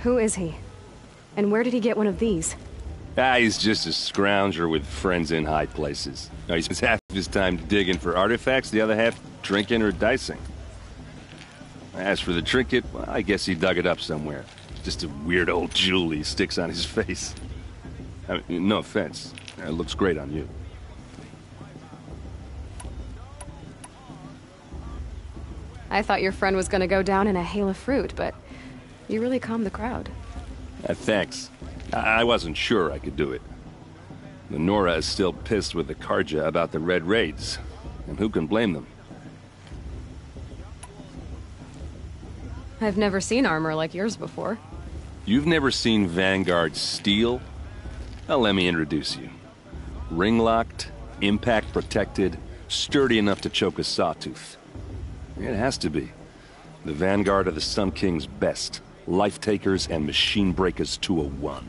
Who is he? And where did he get one of these? He's just a scrounger with friends in high places. Now, he spends half of his time digging for artifacts, the other half drinking or dicing. As for the trinket, well, I guess he dug it up somewhere. Just a weird old jewel he sticks on his face. I mean, no offense. It looks great on you. I thought your friend was gonna go down in a hail of fruit, but you really calmed the crowd. Thanks. I wasn't sure I could do it. The Nora is still pissed with the Karja about the Red Raids, and who can blame them? I've never seen armor like yours before. You've never seen Vanguard steel? Well, let me introduce you. Ring-locked, impact-protected, sturdy enough to choke a sawtooth. It has to be. The vanguard of the Sun King's best. Life-takers and machine breakers to a one.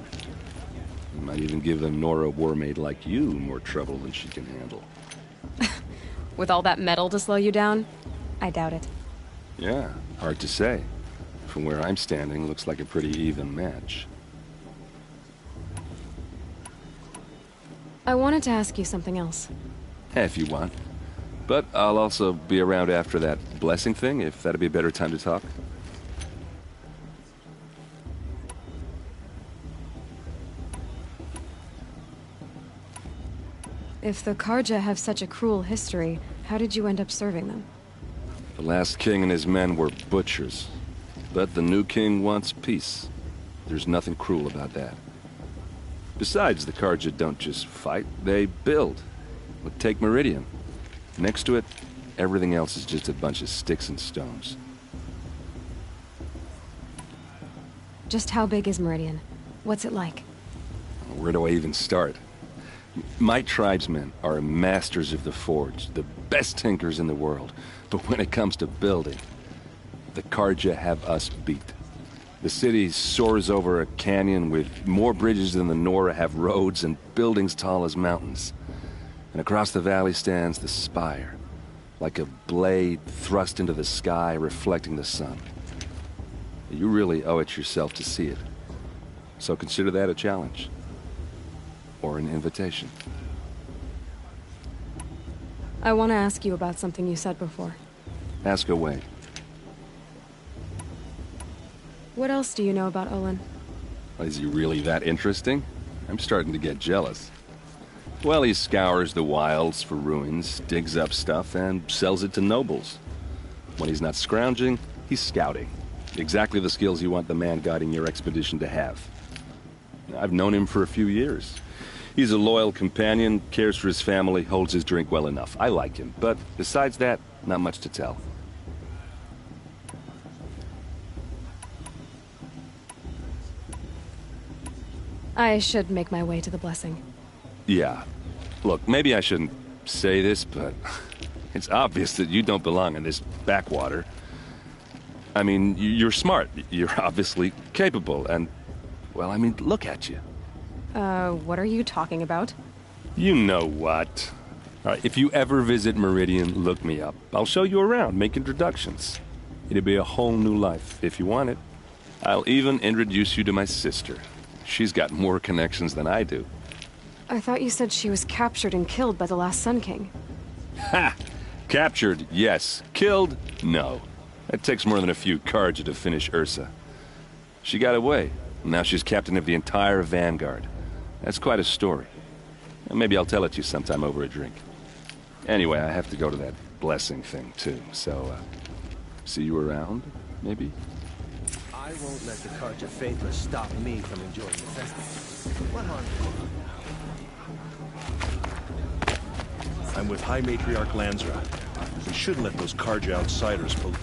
You might even give a Nora Warmaid like you more trouble than she can handle. With all that metal to slow you down? I doubt it. Yeah, hard to say. From where I'm standing, looks like a pretty even match. I wanted to ask you something else. If you want. But I'll also be around after that blessing thing, if that'd be a better time to talk. If the Carja have such a cruel history, how did you end up serving them? The last king and his men were butchers. But the new king wants peace. There's nothing cruel about that. Besides, the Carja don't just fight, they build. Look, take Meridian. Next to it, everything else is just a bunch of sticks and stones. Just how big is Meridian? What's it like? Where do I even start? My tribesmen are masters of the forge, the best tinkers in the world. But when it comes to building, the Carja have us beat. The city soars over a canyon with more bridges than the Nora have roads and buildings tall as mountains. And across the valley stands the spire, like a blade thrust into the sky reflecting the sun. You really owe it yourself to see it. So consider that a challenge. Or an invitation. I want to ask you about something you said before. Ask away. What else do you know about Olin? Is he really that interesting? I'm starting to get jealous. Well, he scours the wilds for ruins, digs up stuff, and sells it to nobles. When he's not scrounging, he's scouting. Exactly the skills you want the man guiding your expedition to have. I've known him for a few years. He's a loyal companion, cares for his family, holds his drink well enough. I like him, but besides that, not much to tell. I should make my way to the blessing. Yeah. Look, maybe I shouldn't say this, but it's obvious that you don't belong in this backwater. I mean, you're smart. You're obviously capable, and, well, I mean, look at you. What are you talking about? You know what. All right, if you ever visit Meridian, look me up. I'll show you around, make introductions. It'll be a whole new life, if you want it. I'll even introduce you to my sister. She's got more connections than I do. I thought you said she was captured and killed by the last Sun King. Ha! Captured, yes. Killed, no. It takes more than a few Carja to finish Ursa. She got away. Now she's captain of the entire Vanguard. That's quite a story. Maybe I'll tell it to you sometime over a drink. Anyway, I have to go to that blessing thing, too. So, see you around, maybe? I won't let the Carja Faithless stop me from enjoying the festival. What harm? I'm with High Matriarch Lansra. We shouldn't let those Carja outsiders pollute.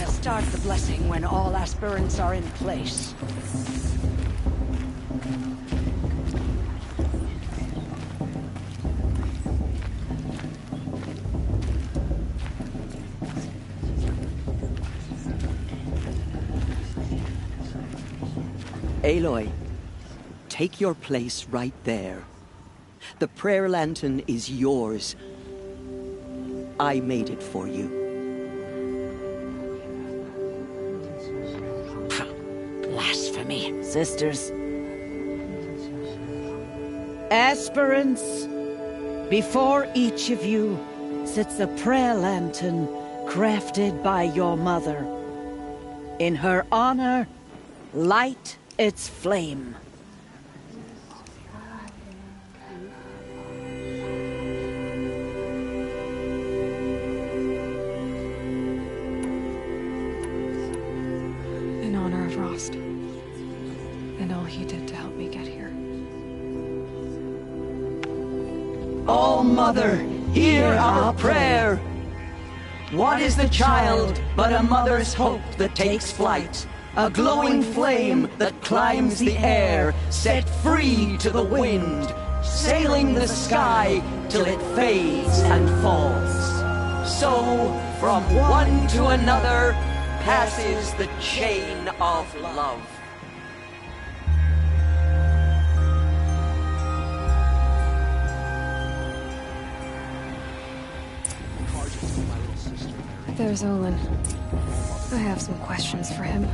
Start the blessing when all aspirants are in place. Aloy, take your place right there. The prayer lantern is yours. I made it for you. Blasphemy. Sisters. Aspirants, before each of you sits a prayer lantern crafted by your mother. In her honor, light its flame. In honor of Rost. And all he did to help me get here. All Mother, hear our prayer. What is the child but a mother's hope that takes flight? A glowing flame that climbs the air, set free to the wind, sailing the sky till it fades and falls. So, from one to another, passes the chain of love. There's Olin. I have some questions for him.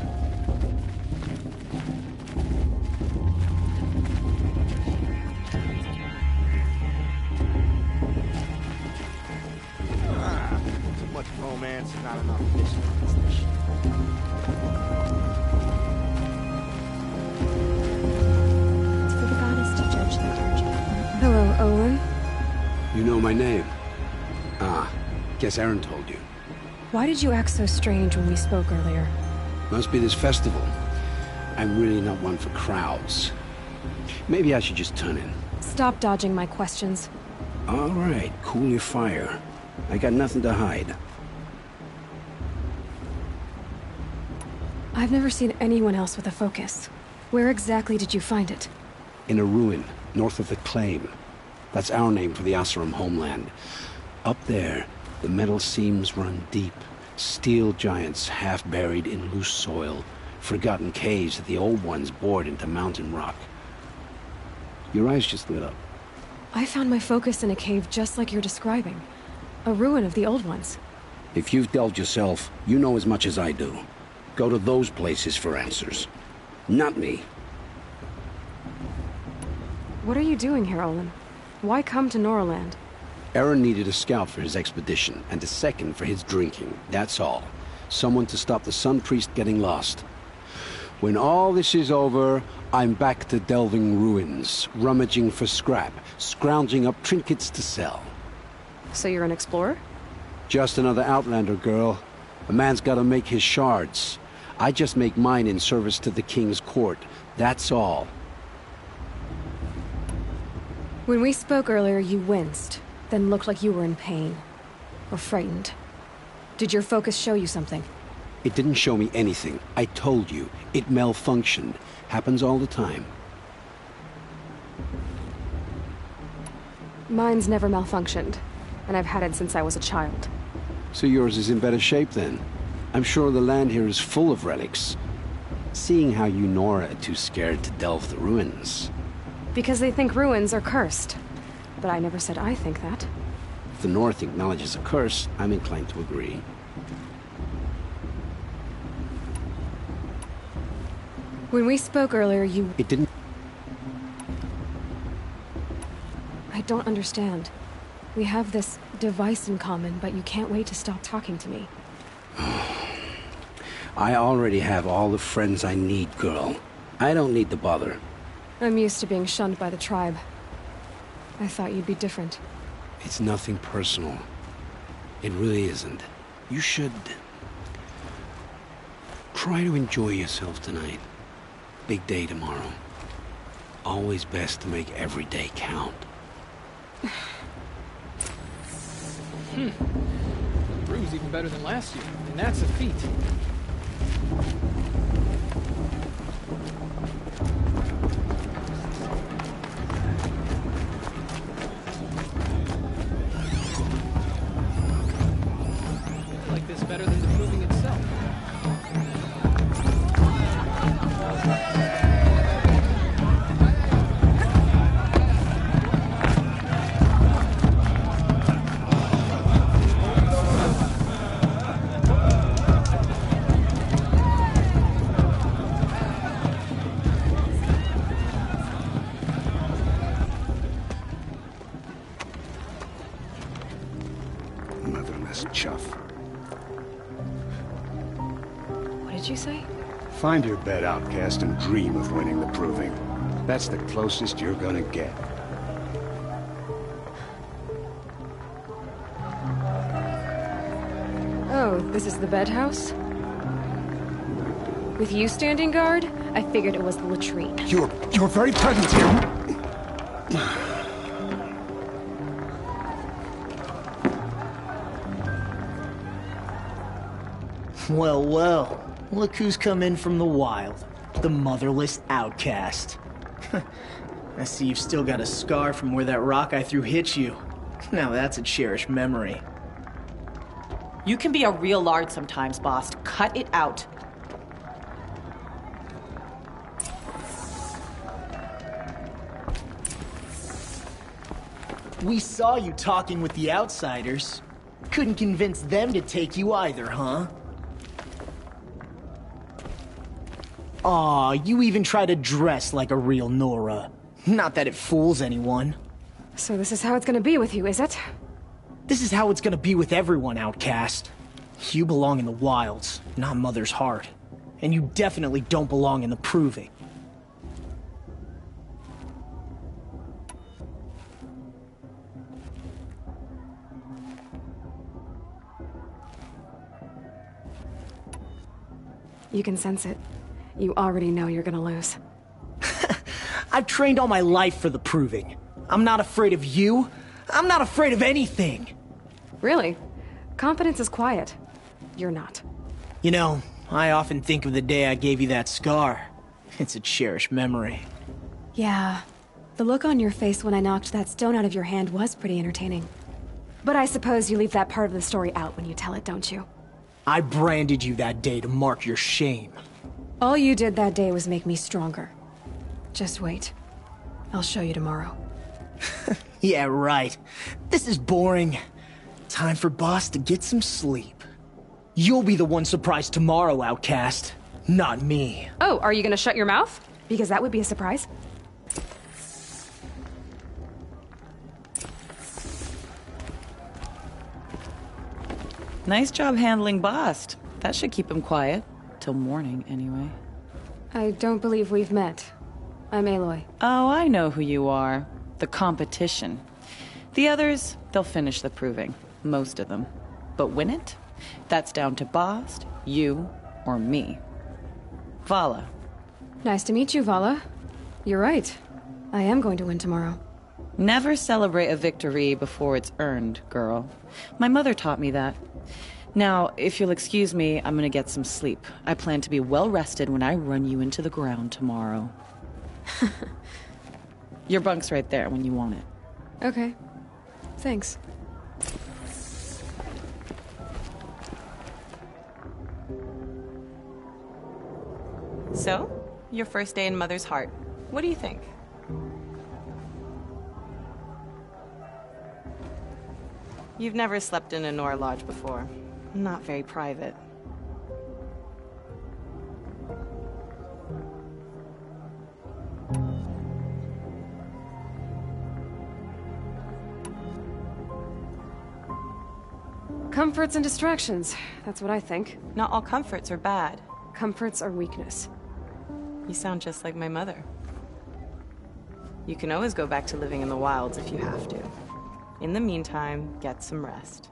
Too much romance and not enough mystery. It's for the goddess to judge the Tarja. Hello, Olin. You know my name? Ah, guess Aaron told you. Why did you act so strange when we spoke earlier? Must be this festival. I'm really not one for crowds. Maybe I should just turn in. Stop dodging my questions. All right, cool your fire. I got nothing to hide. I've never seen anyone else with a focus. Where exactly did you find it? In a ruin, north of the Claim. That's our name for the Oseram homeland. Up there, the metal seams run deep. Steel giants half buried in loose soil. Forgotten caves that the old ones bored into mountain rock. Your eyes just lit up. I found my focus in a cave just like you're describing. A ruin of the old ones. If you've delved yourself, you know as much as I do. Go to those places for answers. Not me. What are you doing here, Olin? Why come to Noraland? Aaron needed a scout for his expedition, and a second for his drinking. That's all. Someone to stop the Sun Priest getting lost. When all this is over, I'm back to delving ruins, rummaging for scrap, scrounging up trinkets to sell. So you're an explorer? Just another Outlander, girl. A man's gotta make his shards. I just make mine in service to the King's court. That's all. When we spoke earlier, you winced, then looked like you were in pain. Or frightened. Did your focus show you something? It didn't show me anything. I told you. It malfunctioned. Happens all the time. Mine's never malfunctioned, and I've had it since I was a child. So yours is in better shape then. I'm sure the land here is full of relics. Seeing how you Nora are too scared to delve the ruins. Because they think ruins are cursed. But I never said I think that. If the North acknowledges a curse, I'm inclined to agree. When we spoke earlier, you... It didn't... I don't understand. We have this device in common, but you can't wait to stop talking to me. I already have all the friends I need, girl. I don't need the bother. I'm used to being shunned by the tribe. I thought you'd be different. It's nothing personal. It really isn't. You should... try to enjoy yourself tonight. Big day tomorrow. Always best to make every day count. Brew's even better than last year, and that's a feat. I like this better than the proving itself. Motherless chuff. What did you say? Find your bed, outcast, and dream of winning the proving. That's the closest you're gonna get. Oh, this is the bedhouse? With you standing guard, I figured it was the latrine. Your very presence here... Well, well. Look who's come in from the wild. The motherless outcast. I see you've still got a scar from where that rock I threw hit you. Now that's a cherished memory. You can be a real lard sometimes, boss. Cut it out. We saw you talking with the outsiders. Couldn't convince them to take you either, huh? Aw, you even try to dress like a real Nora. Not that it fools anyone. So this is how it's gonna be with you, is it? This is how it's gonna be with everyone, outcast. You belong in the wilds, not Mother's heart. And you definitely don't belong in the Proving. You can sense it. You already know you're gonna lose. I've trained all my life for the Proving. I'm not afraid of you. I'm not afraid of anything. Really? Confidence is quiet. You're not. You know, I often think of the day I gave you that scar. It's a cherished memory. Yeah. The look on your face when I knocked that stone out of your hand was pretty entertaining. But I suppose you leave that part of the story out when you tell it, don't you? I branded you that day to mark your shame. All you did that day was make me stronger. Just wait. I'll show you tomorrow. Yeah, right. This is boring. Time for Boss to get some sleep. You'll be the one surprised tomorrow, outcast. Not me. Oh, are you gonna shut your mouth? Because that would be a surprise. Nice job handling Bast. That should keep him quiet. Till morning, anyway. I don't believe we've met. I'm Aloy. Oh, I know who you are. The competition. The others, they'll finish the Proving. Most of them. But win it? That's down to Bast, you, or me. Vala. Nice to meet you, Vala. You're right. I am going to win tomorrow. Never celebrate a victory before it's earned, girl. My mother taught me that. Now, if you'll excuse me, I'm gonna get some sleep. I plan to be well rested when I run you into the ground tomorrow. Your bunk's right there when you want it. Okay. Thanks. So, your first day in Mother's heart. What do you think? You've never slept in a Nora lodge before. Not very private. Comforts and distractions. That's what I think. Not all comforts are bad. Comforts are weakness. You sound just like my mother. You can always go back to living in the wilds if you have to. In the meantime, get some rest.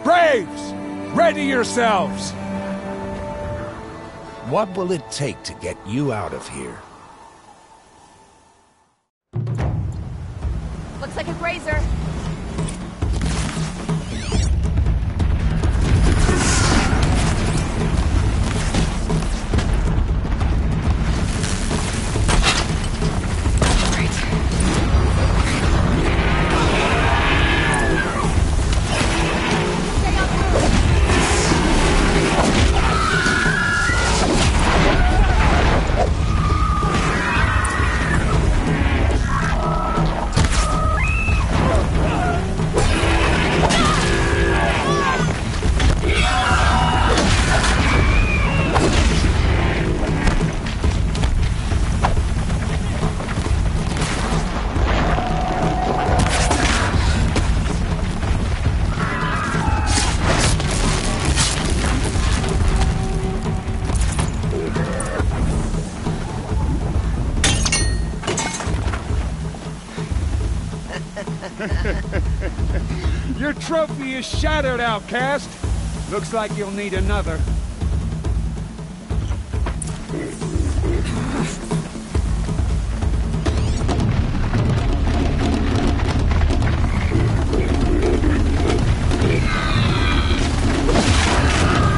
Braves! Ready yourselves! What will it take to get you out of here? Looks like a grazer. Your trophy is shattered, outcast. Looks like you'll need another.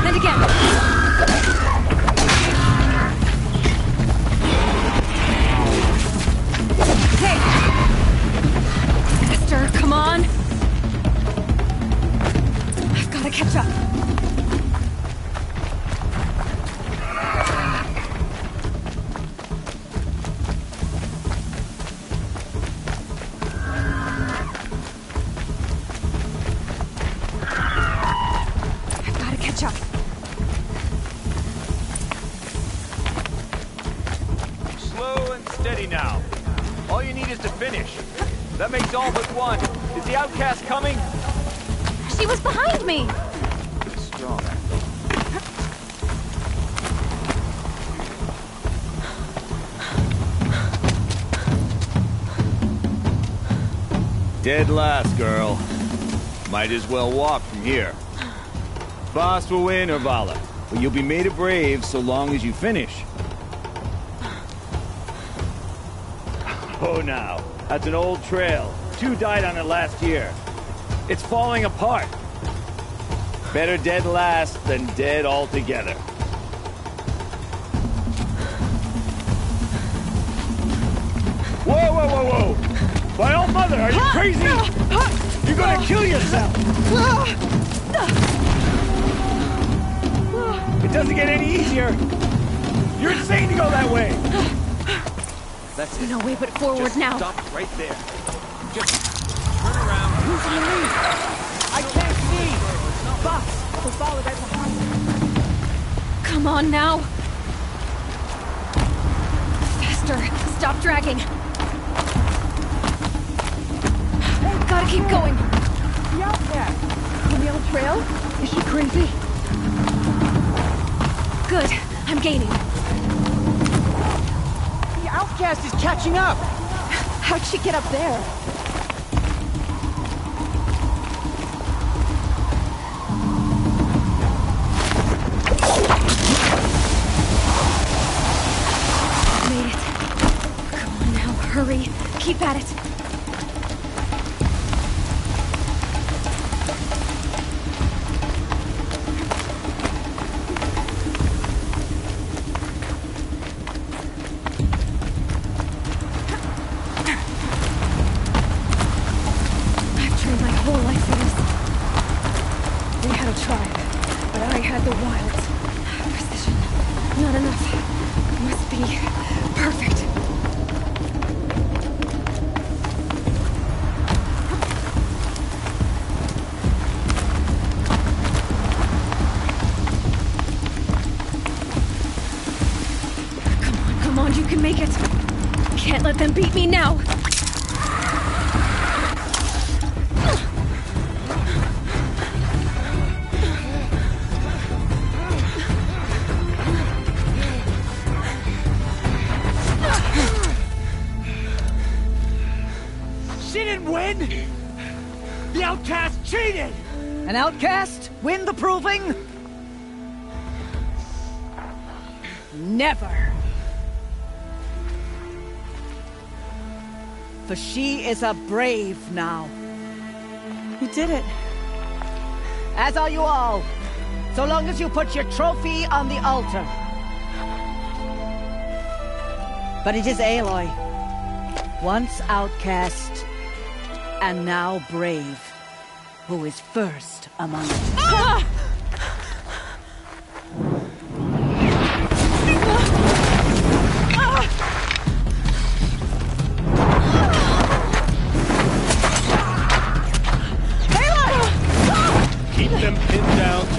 And again. Hey! Esther, come on! I've gotta catch up. I've gotta catch up. Slow and steady now. All you need is to finish. That makes all but one. Is the outcast coming? She was behind me! Strong. Dead last, girl. Might as well walk from here. Boss will win, or Vala. But you'll be made a brave so long as you finish. Oh, now. That's an old trail. 2 died on it last year. It's falling apart. Better dead last than dead altogether. Whoa, whoa, whoa, whoa! My old mother, are you crazy? You're gonna kill yourself! It doesn't get any easier! You're insane to go that way! That's it. No way but forward Just now. Stop right there. Just turn around. Who's in the lead? I can't see! Boss, we'll follow right behind. Come on now! Faster! Stop dragging! Gotta keep going! The outcast! On the old trail? Is she crazy? Good. I'm gaining. The outcast is catching up! How'd she get up there? Made it. Come on now, hurry. Keep at it. Then beat me now! She didn't win! The outcast cheated! An outcast win the proving? Never! For she is a brave now. You did it. As are you all. So long as you put your trophy on the altar. But it is Aloy. Once outcast, and now brave, who is first among us. Ah!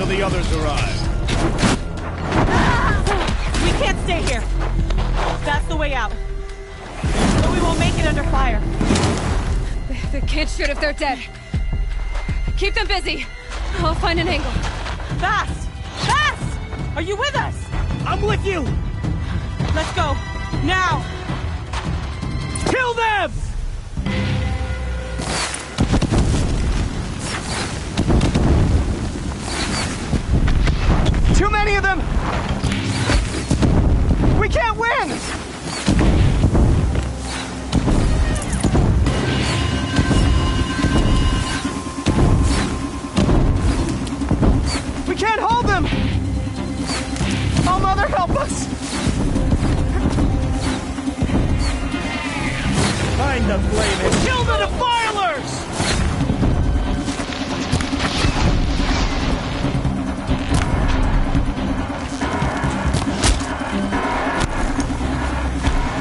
The others arrive. We can't stay here. That's the way out. But we won't make it under fire. They can't shoot if they're dead. Keep them busy. I'll find an angle. Fast! Fast! Are you with us? I'm with you! Let's go. Now! Kill them! Find the flame and kill the defilers!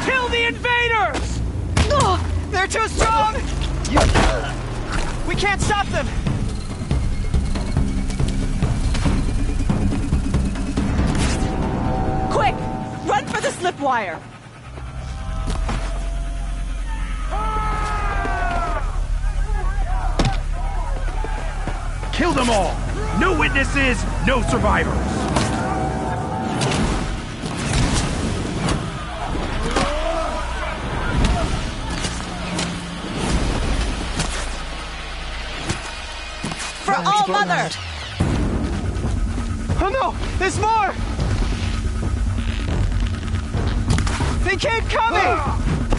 Kill the invaders! Oh, they're too strong! We can't stop them! Quick! Run for the slipwire! Kill them all! No witnesses, no survivors! For All Mother! Oh no! There's more! They keep coming!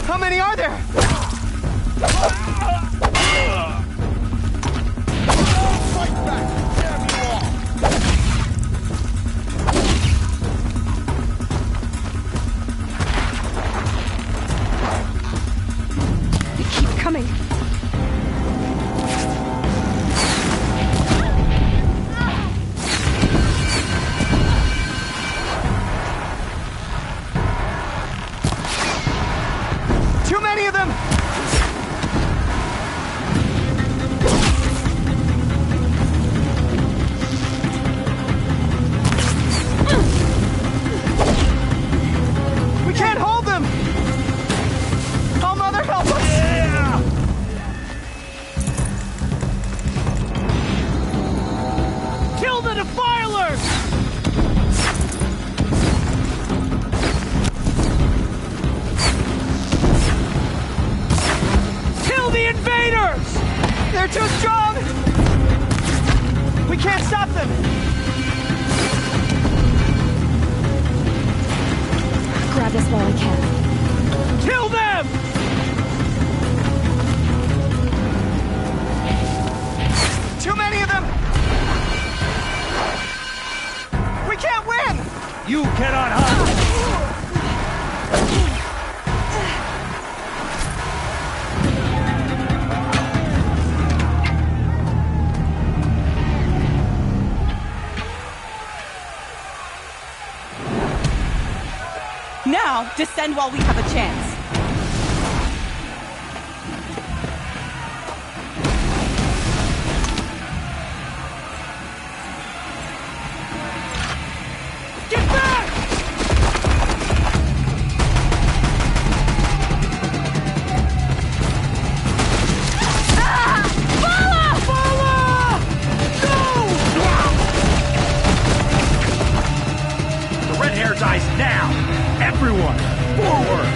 How many are there? Fight back! Damn you all! They keep coming. Too many of them! We can't hold them! Oh, Mother, help us! Kill the defilers! Kill the invaders! They're too strong! We can't stop them! Grab this while I can. Kill them! Too many of them! We can't win! You cannot hide! Now, descend while we have a chance. Get back! The red hair dies now! Everyone, forward!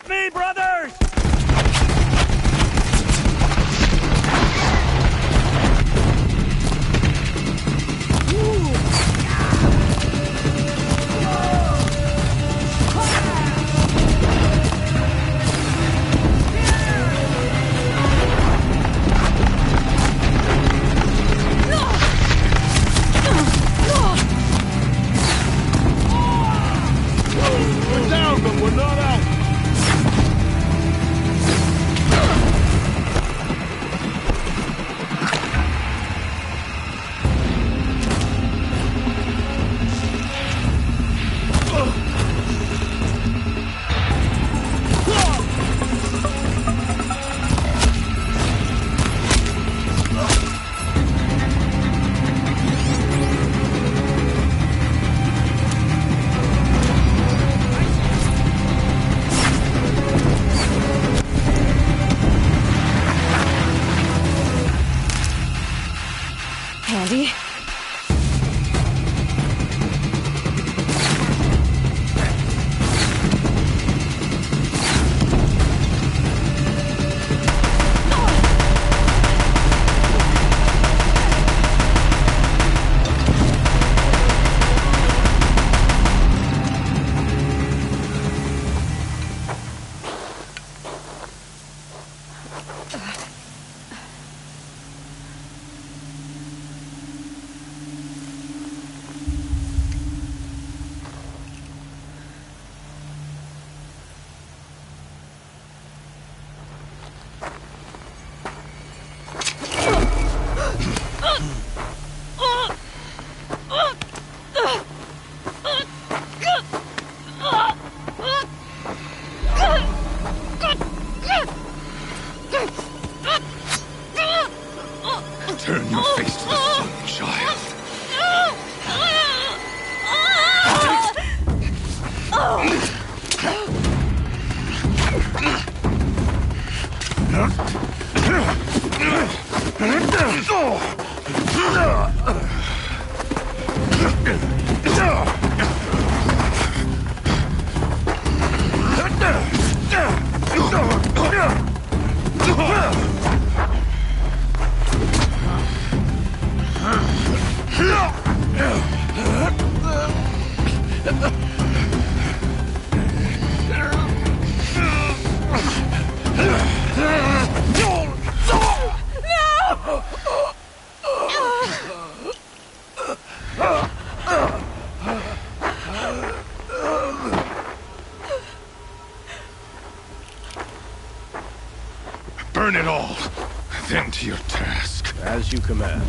With me, brothers! We're down, but we're not out. Handy. Turn your face to the sun, child. Burn it all, then to your task. As you command.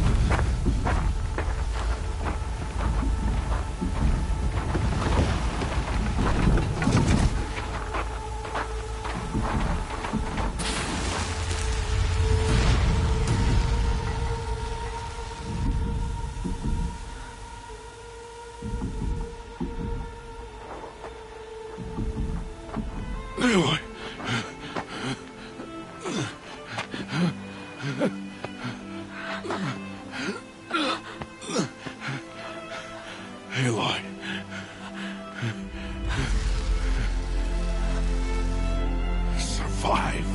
Aloy. Aloy. Survive.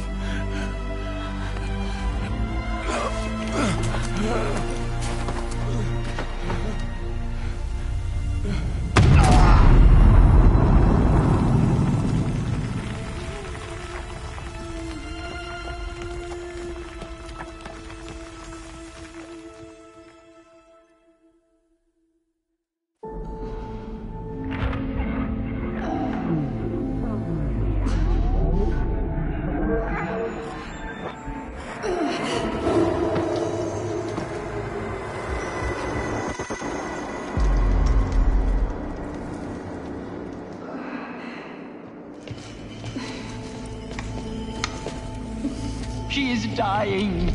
She is dying.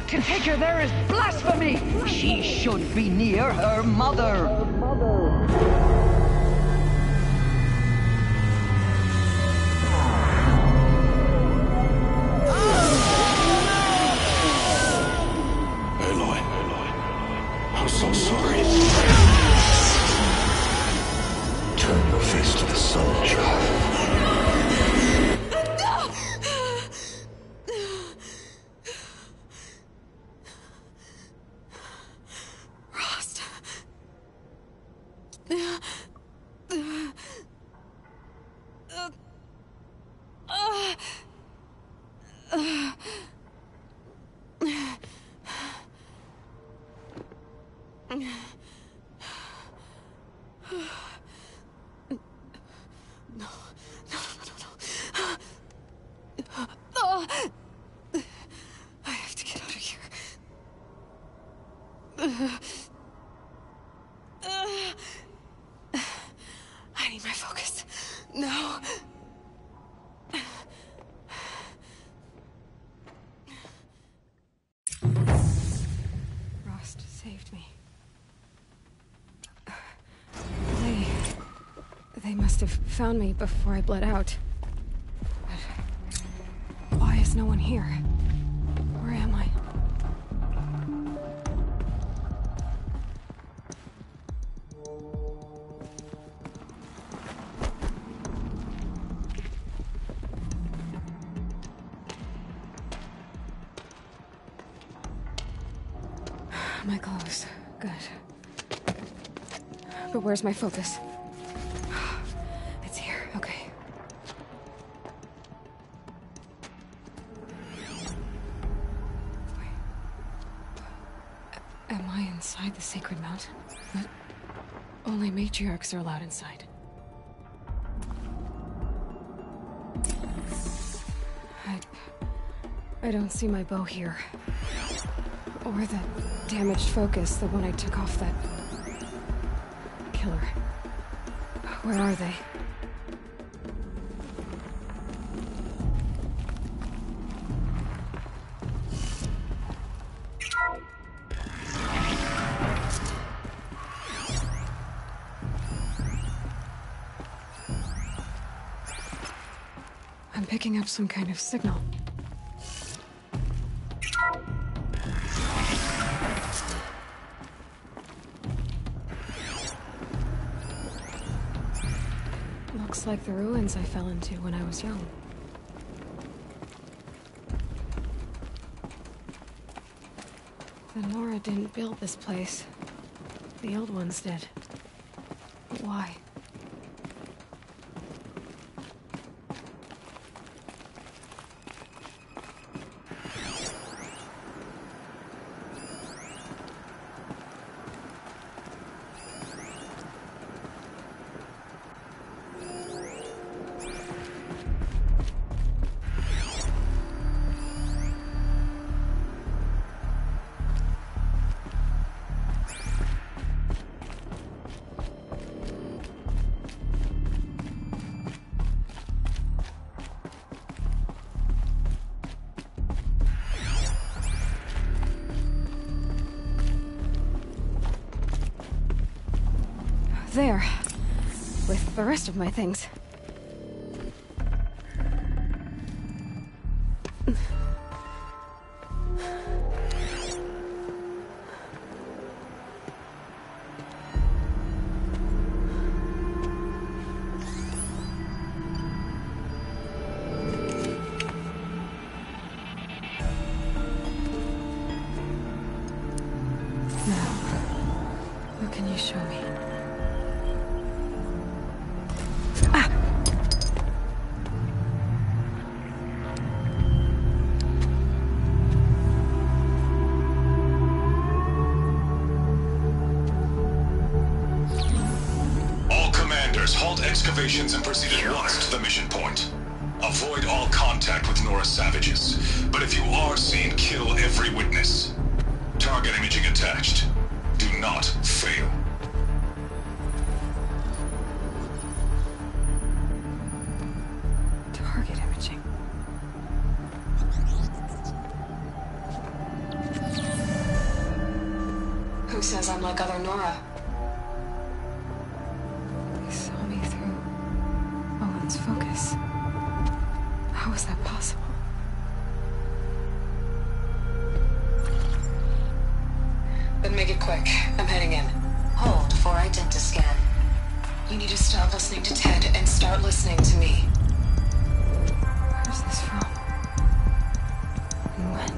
To take her there is blasphemy. She should be near her mother. I have to get out of here. I need my focus. No. Rost saved me. They must have found me before I bled out. But why is no one here? Where am I? My clothes. Good. But where's my focus? It's here. Okay. Wait. Am I inside the Sacred Mountain? But only matriarchs are allowed inside. I don't see my bow here. Or the damaged focus, the one I took off that killer. Where are they? I'm picking up some kind of signal. Looks like the ruins I fell into when I was young. The Nora didn't build this place. The old ones did. But why? There. With the rest of my things. Now, what can you show me? Excavations and proceed at once to the mission point. Avoid all contact with Nora savages, but if you are seen, kill every witness. Target imaging attached. Do not fail. Target imaging. Who says I'm like other Nora? Focus. How is that possible? Then make it quick. I'm heading in. Hold for identiscan. You need to stop listening to Ted and start listening to me. Where's this from? And when?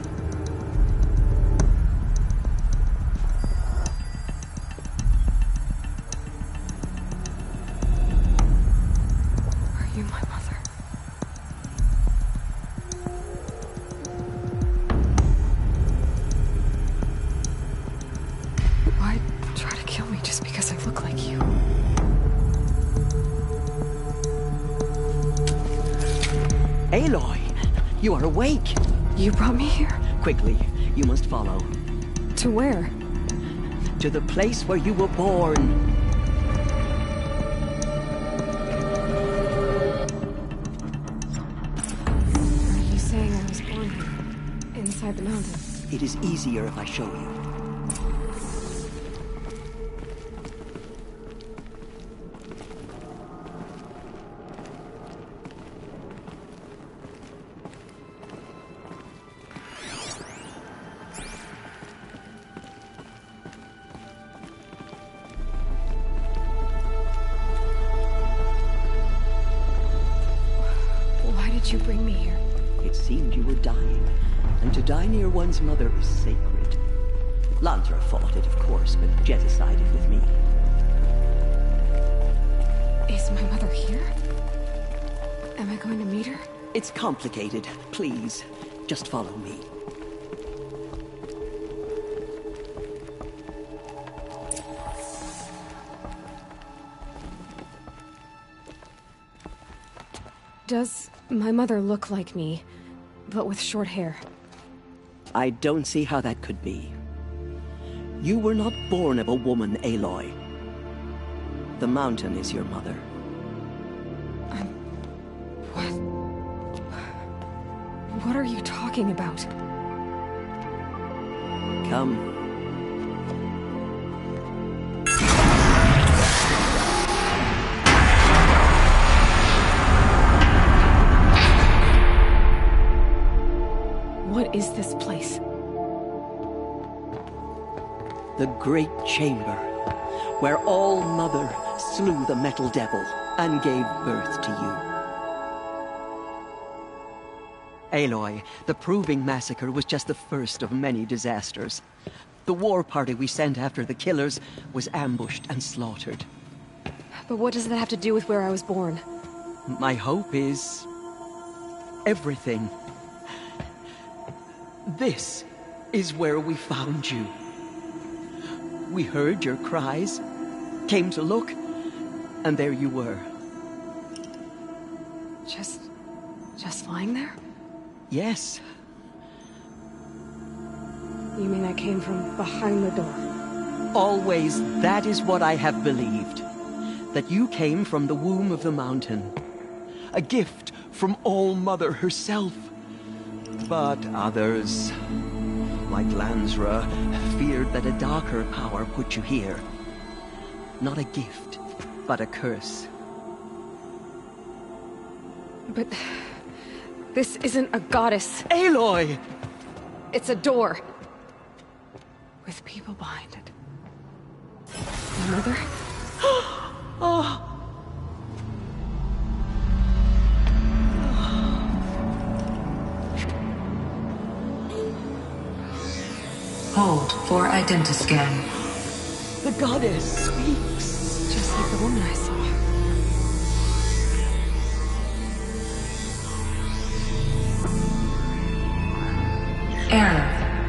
Are you my mother? Why Aloy, you are awake. You brought me here? Quickly, you must follow. To where? To the place where you were born. Are you saying I was born here? Inside the mountain? It is easier if I show you. Why did you bring me here? It seemed you were dying, and to die near one's mother is sacred. Lantra fought it, of course, but Jezza sided with me. Is my mother here? Am I going to meet her? It's complicated. Please, just follow me. Does my mother look like me, but with short hair? I don't see how that could be. You were not born of a woman, Aloy. The mountain is your mother. What are you talking about? Come. What is this place? The Great Chamber, where All Mother slew the Metal Devil and gave birth to you. Aloy, the Proving Massacre was just the first of many disasters. The war party we sent after the killers was ambushed and slaughtered. But what does that have to do with where I was born? My hope is everything. This is where we found you. We heard your cries, came to look, and there you were. Just lying there? Yes. You mean I came from behind the door? Always, that is what I have believed. That you came from the womb of the mountain. A gift from All Mother herself. But others, like Lansra, feared that a darker power put you here. Not a gift, but a curse. But this isn't a goddess. Aloy! It's a door. With people behind it. My mother? Oh! Hold for identiscan. The goddess speaks. Just like the woman I saw. Error.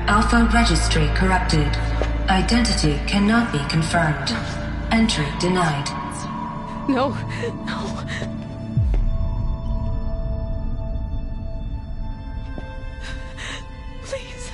Alpha registry corrupted. Identity cannot be confirmed. Entry denied. No, no. Please.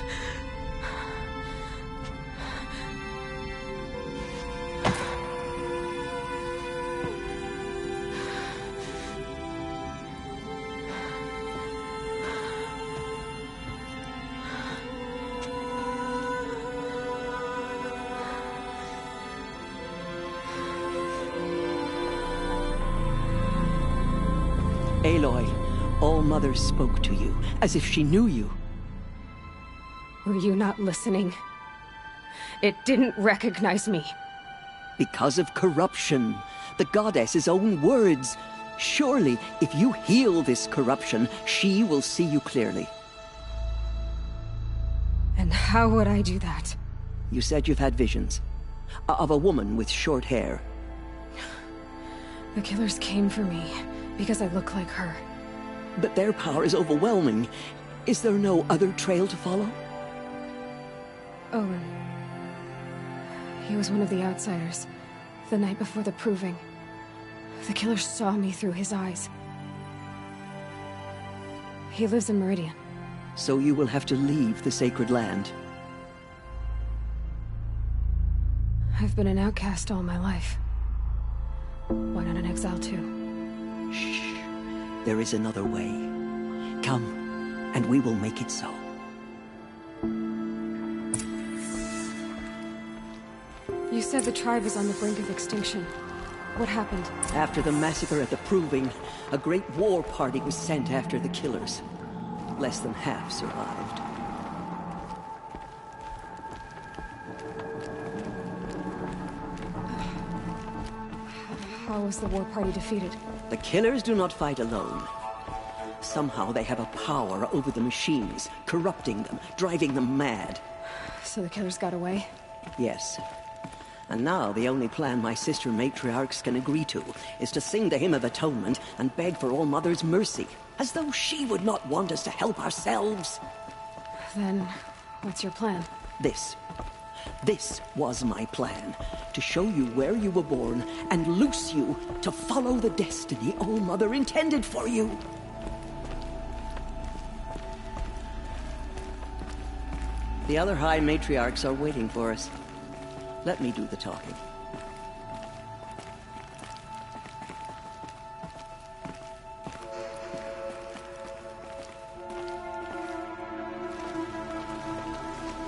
Aloy, All Mother spoke to you, as if she knew you. Were you not listening? It didn't recognize me. Because of corruption. The goddess's own words. Surely, if you heal this corruption, she will see you clearly. And how would I do that? You said you've had visions. Of a woman with short hair. The killers came for me, because I look like her. But their power is overwhelming. Is there no other trail to follow? Owen. He was one of the outsiders. The night before the Proving. The killer saw me through his eyes. He lives in Meridian. So you will have to leave the sacred land. I've been an outcast all my life. Why not an exile too? Shh. There is another way. Come, and we will make it so. You said the tribe is on the brink of extinction. What happened? After the massacre at the Proving, a great war party was sent after the killers. Less than half survived. How was the war party defeated? The killers do not fight alone. Somehow they have a power over the machines, corrupting them, driving them mad. So the killers got away? Yes. And now the only plan my sister matriarchs can agree to is to sing the Hymn of Atonement and beg for All Mother's mercy, as though she would not want us to help ourselves. Then, what's your plan? This was my plan. To show you where you were born and loose you to follow the destiny All Mother intended for you. The other High Matriarchs are waiting for us. Let me do the talking.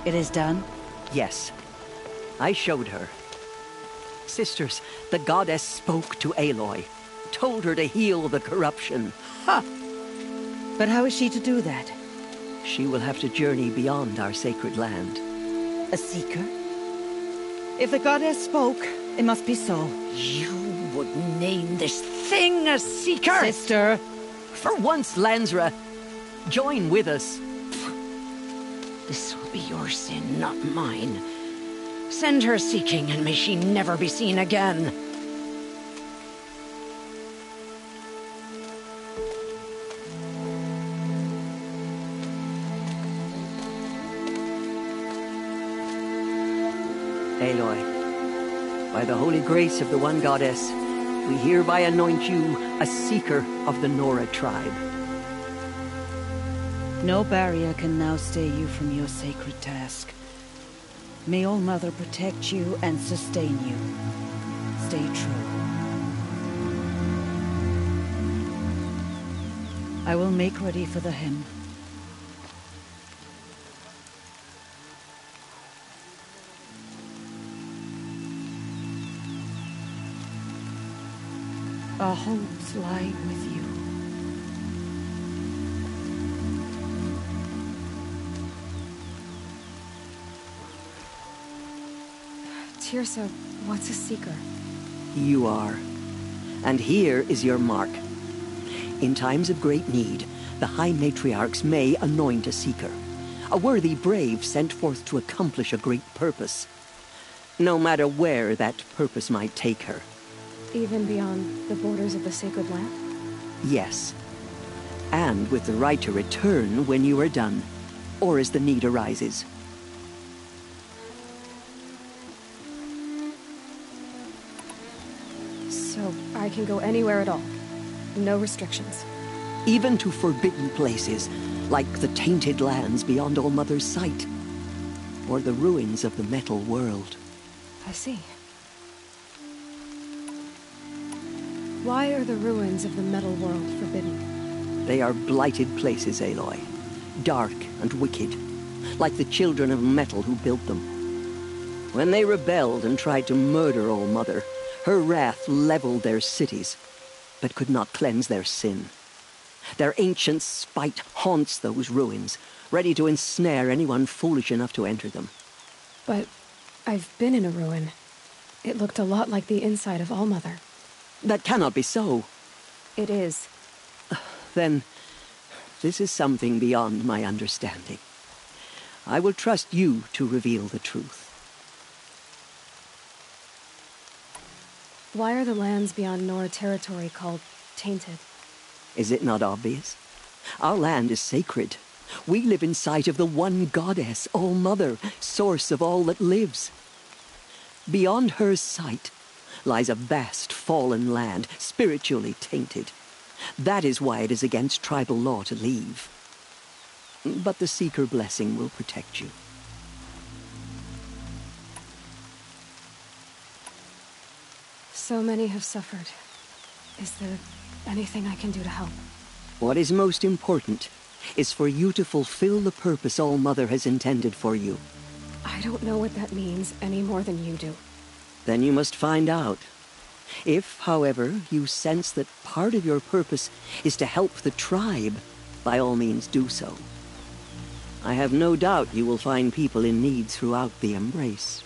It is done? Yes. I showed her. Sisters, the goddess spoke to Aloy. Told her to heal the corruption. Ha! But how is she to do that? She will have to journey beyond our sacred land. A seeker? If the goddess spoke, it must be so. You would name this thing a seeker? Sister! For once, Lansra, join with us. This will be your sin, not mine. Send her seeking, and may she never be seen again. Aloy, by the holy grace of the One Goddess, we hereby anoint you a seeker of the Nora tribe. No barrier can now stay you from your sacred task. May All Mother protect you and sustain you. Stay true. I will make ready for the hymn. Our hopes lie with you. Teersa, what's a seeker? You are. And here is your mark. In times of great need, the High Matriarchs may anoint a seeker. A worthy brave sent forth to accomplish a great purpose. No matter where that purpose might take her. Even beyond the borders of the sacred land? Yes. And with the right to return when you are done, or as the need arises. So I can go anywhere at all? No restrictions? Even to forbidden places, like the tainted lands beyond All Mother's sight. Or the ruins of the metal world. I see. Why are the ruins of the metal world forbidden? They are blighted places, Aloy. Dark and wicked. Like the children of metal who built them. When they rebelled and tried to murder All Mother, her wrath leveled their cities, but could not cleanse their sin. Their ancient spite haunts those ruins, ready to ensnare anyone foolish enough to enter them. But I've been in a ruin. It looked a lot like the inside of All Mother. That cannot be so. It is. Then, this is something beyond my understanding. I will trust you to reveal the truth. Why are the lands beyond Nora territory called tainted? Is it not obvious? Our land is sacred. We live in sight of the One Goddess, All Mother, source of all that lives. Beyond her sight lies a vast fallen land, spiritually tainted. That is why it is against tribal law to leave. But the Seeker blessing will protect you. So many have suffered. Is there anything I can do to help? What is most important is for you to fulfill the purpose All-Mother has intended for you. I don't know what that means any more than you do. Then you must find out. If, however, you sense that part of your purpose is to help the tribe, by all means do so. I have no doubt you will find people in need throughout the Embrace.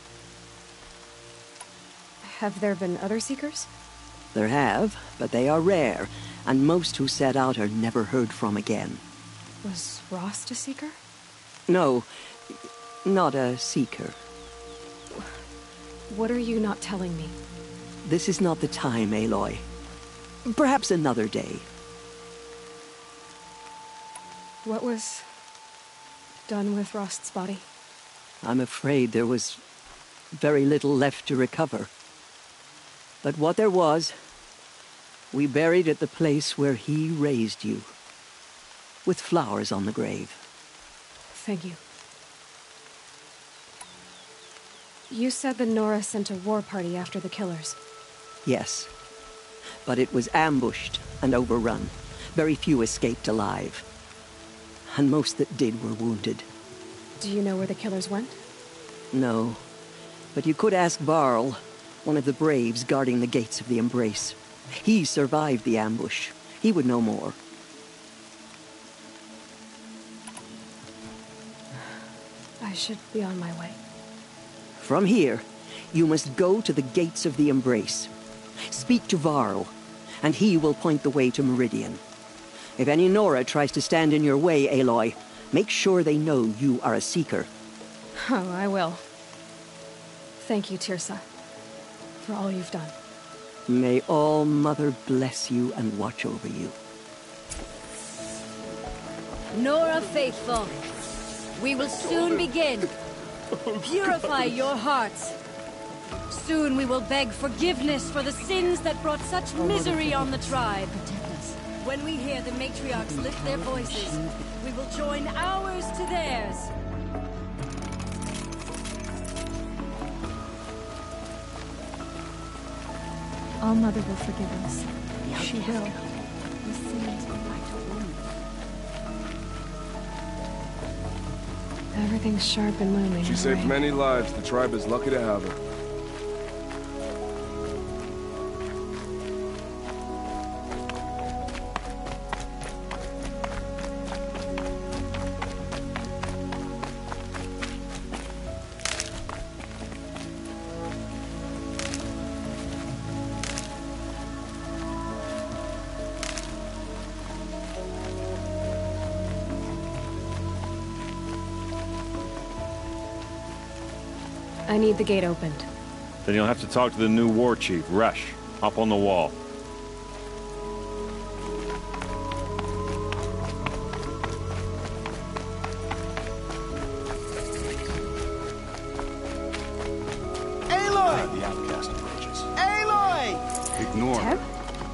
Have there been other Seekers? There have, but they are rare, and most who set out are never heard from again. Was Rost a Seeker? No, not a Seeker. What are you not telling me? This is not the time, Aloy. Perhaps another day. What was done with Rost's body? I'm afraid there was very little left to recover. But what there was, we buried at the place where he raised you, with flowers on the grave. Thank you. You said the Nora sent a war party after the killers. Yes, but it was ambushed and overrun. Very few escaped alive, and most that did were wounded. Do you know where the killers went? No, but you could ask Varl, one of the Braves guarding the gates of the Embrace. He survived the ambush. He would know more. I should be on my way. From here, you must go to the gates of the Embrace. Speak to Varl, and he will point the way to Meridian. If any Nora tries to stand in your way, Aloy, make sure they know you are a Seeker. Oh, I will. Thank you, Teersa, for all you've done. May All-Mother bless you and watch over you. Nora Faithful, we will soon begin. Purify your hearts. Soon we will beg forgiveness for the sins that brought such misery on the tribe. When we hear the matriarchs lift their voices, we will join ours to theirs. All-Mother will forgive us. She will. The sins we might wound. Everything's sharp and looming. She saved many lives. The tribe is lucky to have her. I need the gate opened. Then you'll have to talk to the new war chief, Resh, up on the wall. Aloy! The outcast approaches. Aloy! Ignore Teb? her.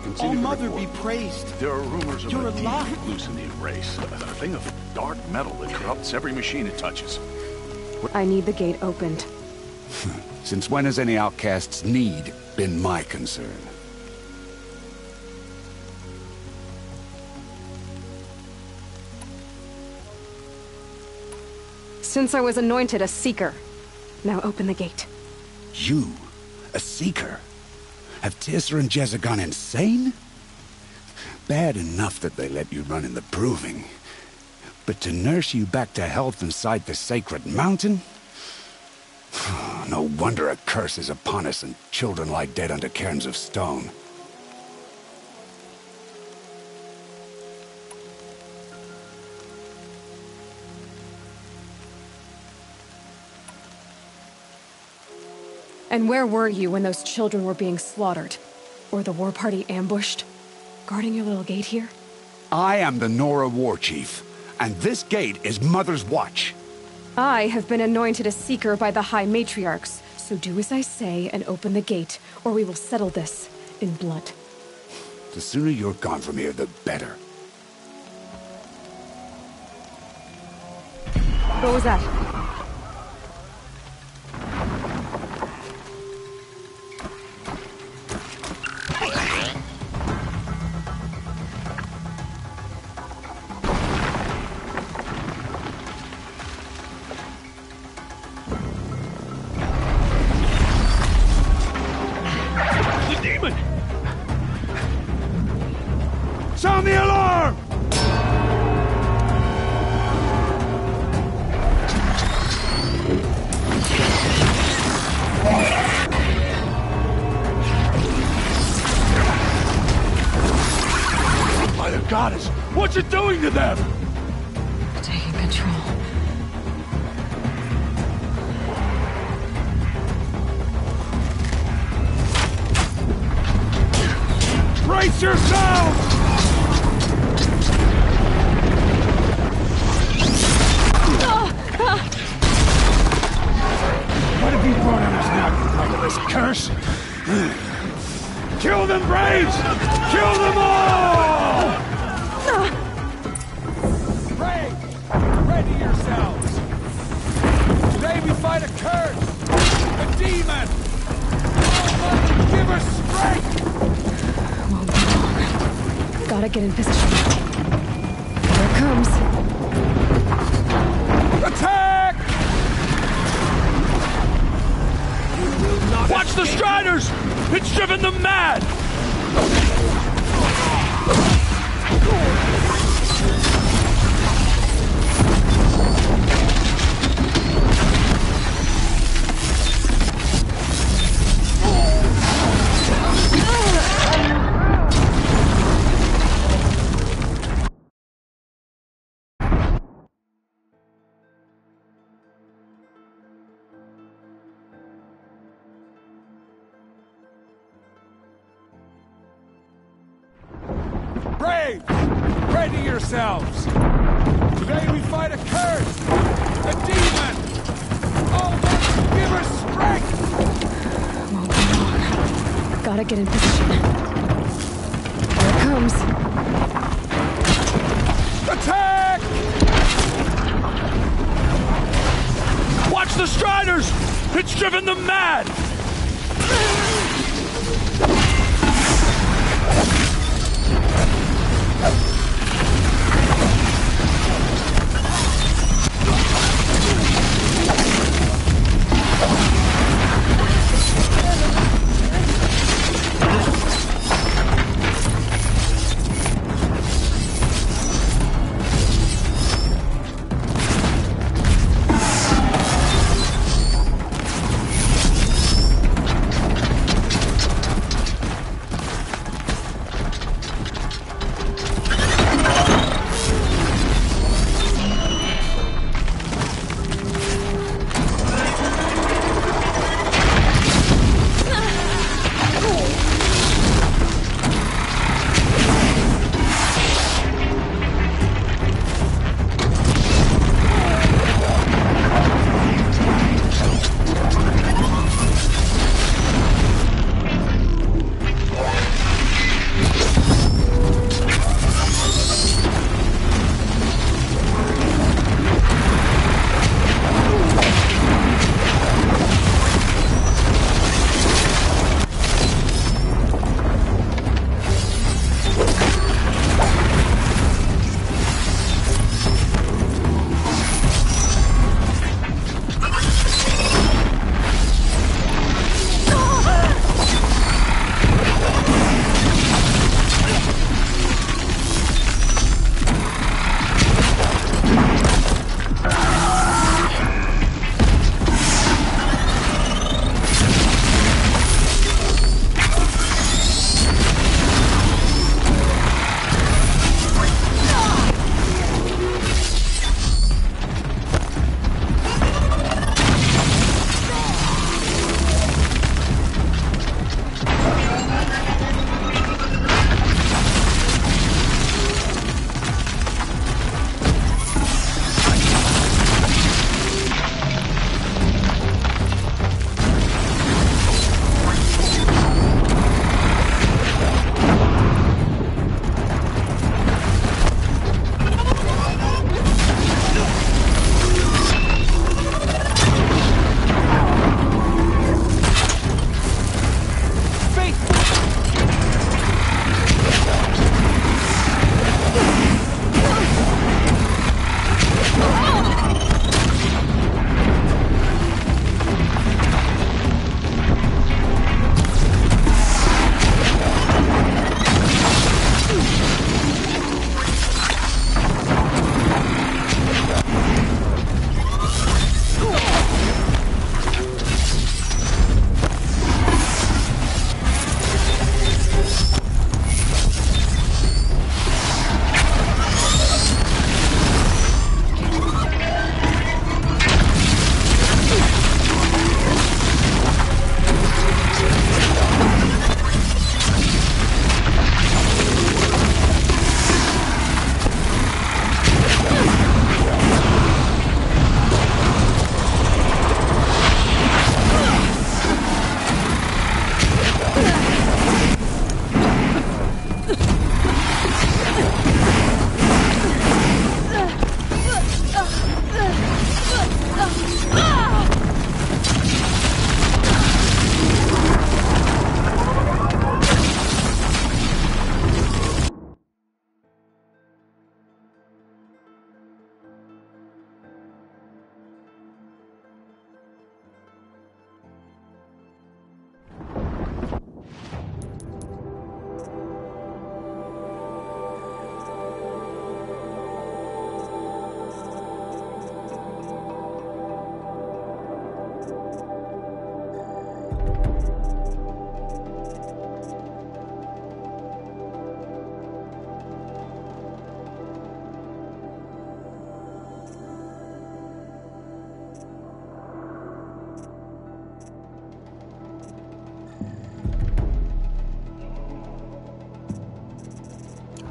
Continue the All-Mother report. be praised. There are rumors of You're a demon alive. loose in the Embrace. A thing of dark metal that corrupts every machine it touches. I need the gate opened. Since when has any outcast's need been my concern? Since I was anointed a Seeker. Now open the gate. You? A Seeker? Have Teersa and Jezza gone insane? Bad enough that they let you run in the Proving. But to nurse you back to health inside the Sacred Mountain? No wonder a curse is upon us and children lie dead under cairns of stone. And where were you when those children were being slaughtered? Or the war party ambushed? Guarding your little gate here? I am the Nora War Chief, and this gate is Mother's watch. I have been anointed a Seeker by the High Matriarchs, so do as I say and open the gate, or we will settle this in blood. The sooner you're gone from here, the better. What was that? The demon! Sound the alarm! By the goddess, what you doing to them? Taking control. Brace yourselves! What have you brought on us now, you motherless curse? Kill them, Braves! Kill them all! Braves, ready yourselves! Today we fight a curse! A demon! Oh, give us strength! Won't be long. Gotta get in position. Here it comes. Attack! Watch the Striders! It's driven them mad! Braves! Ready yourselves! Today we fight a curse! A demon! Oh, give her strength! Won't be long. Gotta get in position. Here it comes. Attack! Watch the Striders! It's driven them mad!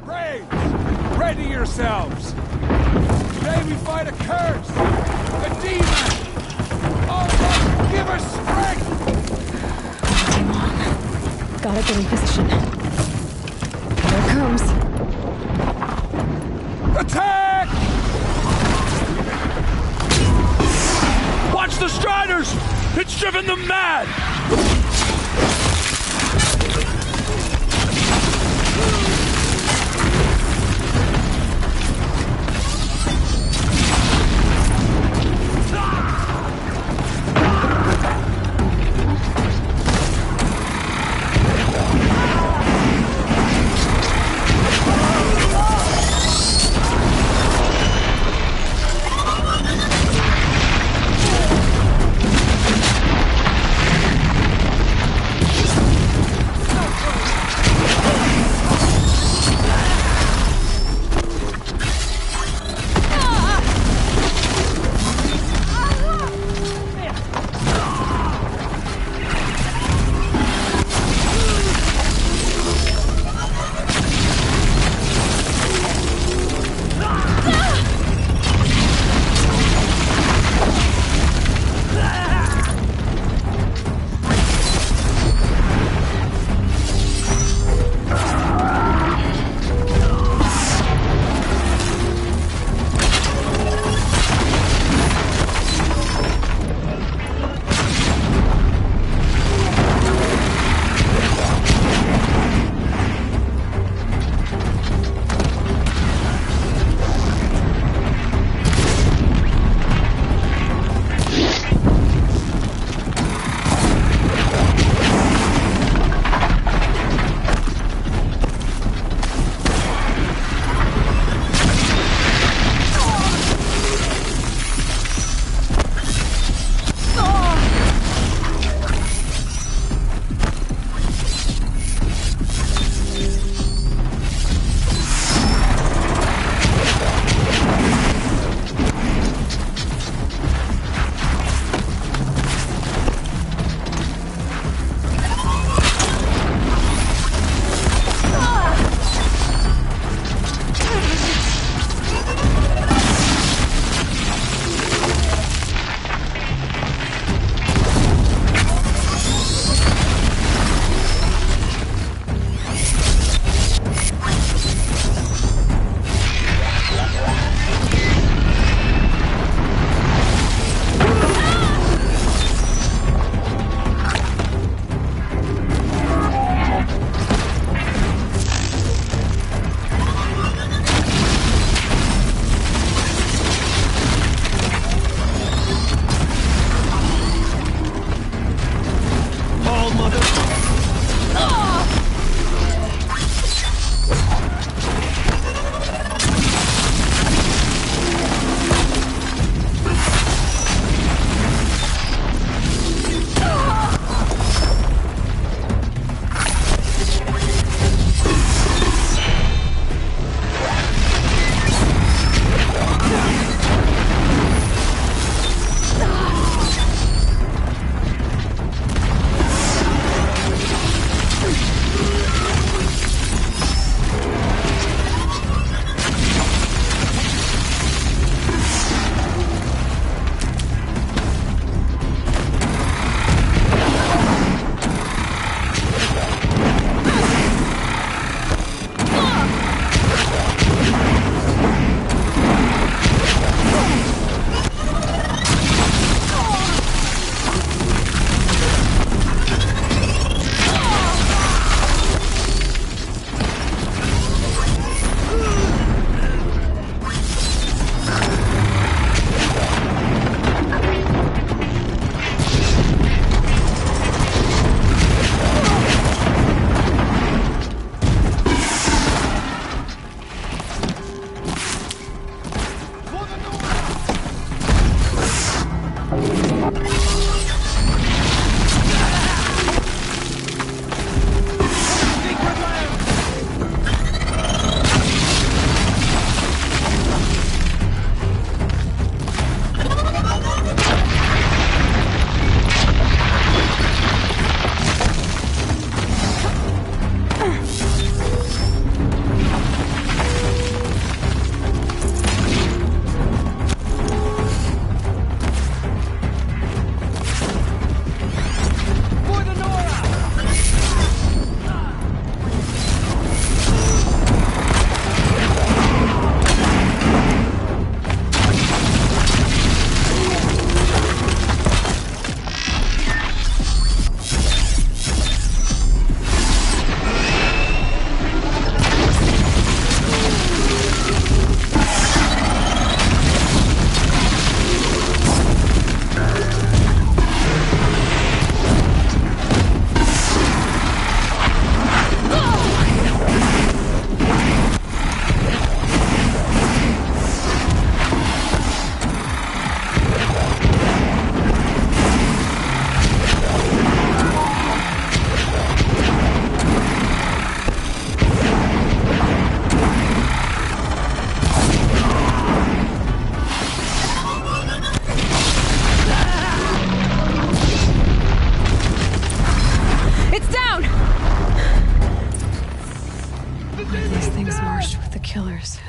Braves! Ready yourselves! Today we fight a curse! A demon! All right, give her strength! Too long. Gotta get in position. Here it comes. Attack! Watch the Striders! It's driven them mad!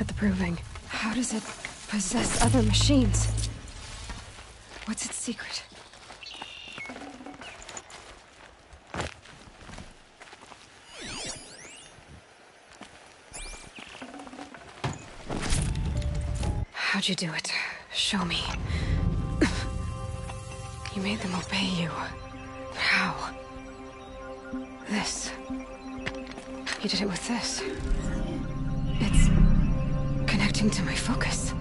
at the Proving. How does it possess other machines? What's its secret? How'd you do it? Show me. You made them obey you. But how? This. You did it with this. It's connecting to my focus.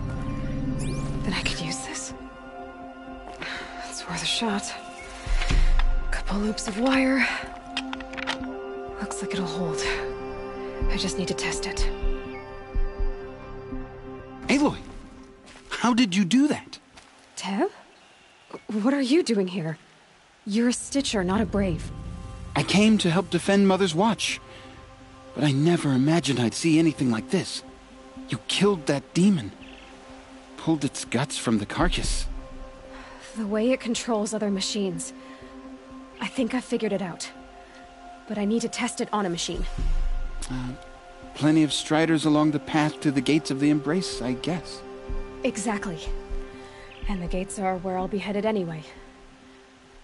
Then I could use this. It's worth a shot. Couple loops of wire. Looks like it'll hold. I just need to test it. Aloy! How did you do that? Teb? What are you doing here? You're a Stitcher, not a Brave. I came to help defend Mother's Watch. But I never imagined I'd see anything like this. You killed that demon. Pulled its guts from the carcass. The way it controls other machines. I think I figured it out. But I need to test it on a machine. Plenty of striders along the path to the gates of the Embrace, I guess. Exactly. And the gates are where I'll be headed anyway.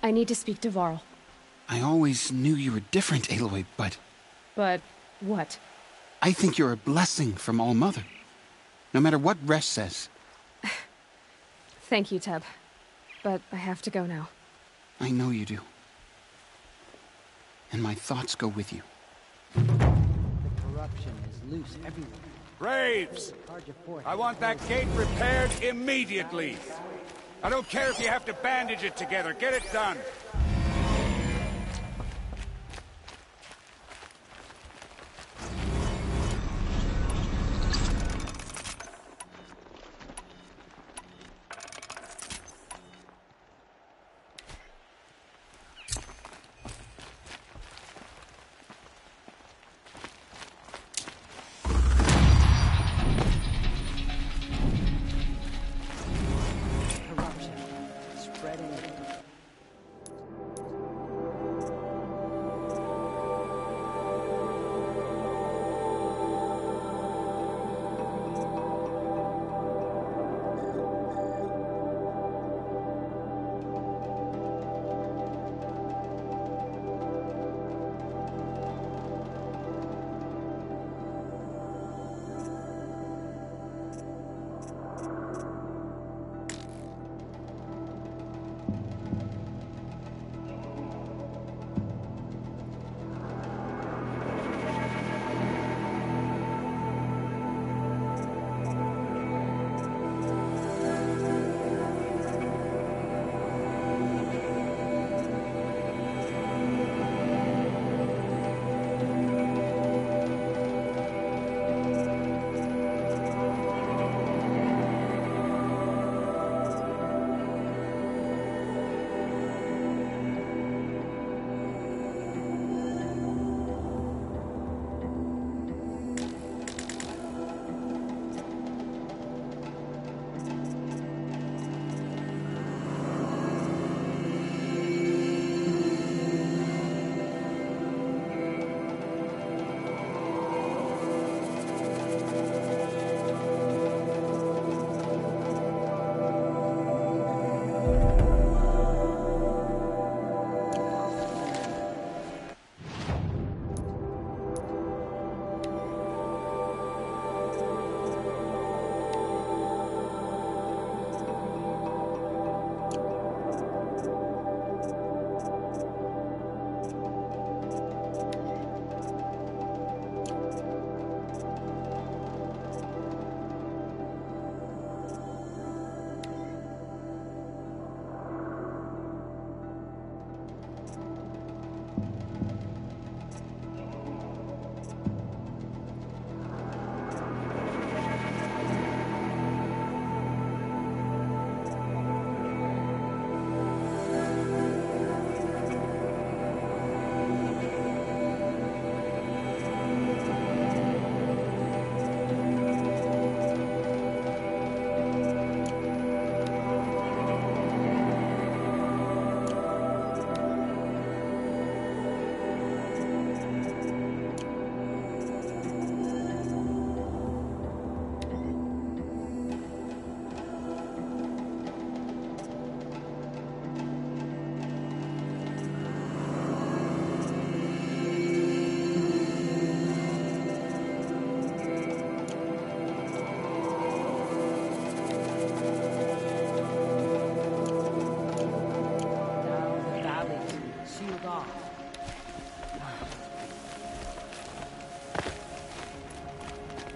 I need to speak to Varl. I always knew you were different, Aloy, but... But what? I think you're a blessing from All-Mother. No matter what Resh says. Thank you, Teb. But I have to go now. I know you do. And my thoughts go with you. The corruption is loose everywhere. Braves! I want that gate repaired immediately. I don't care if you have to bandage it together. Get it done.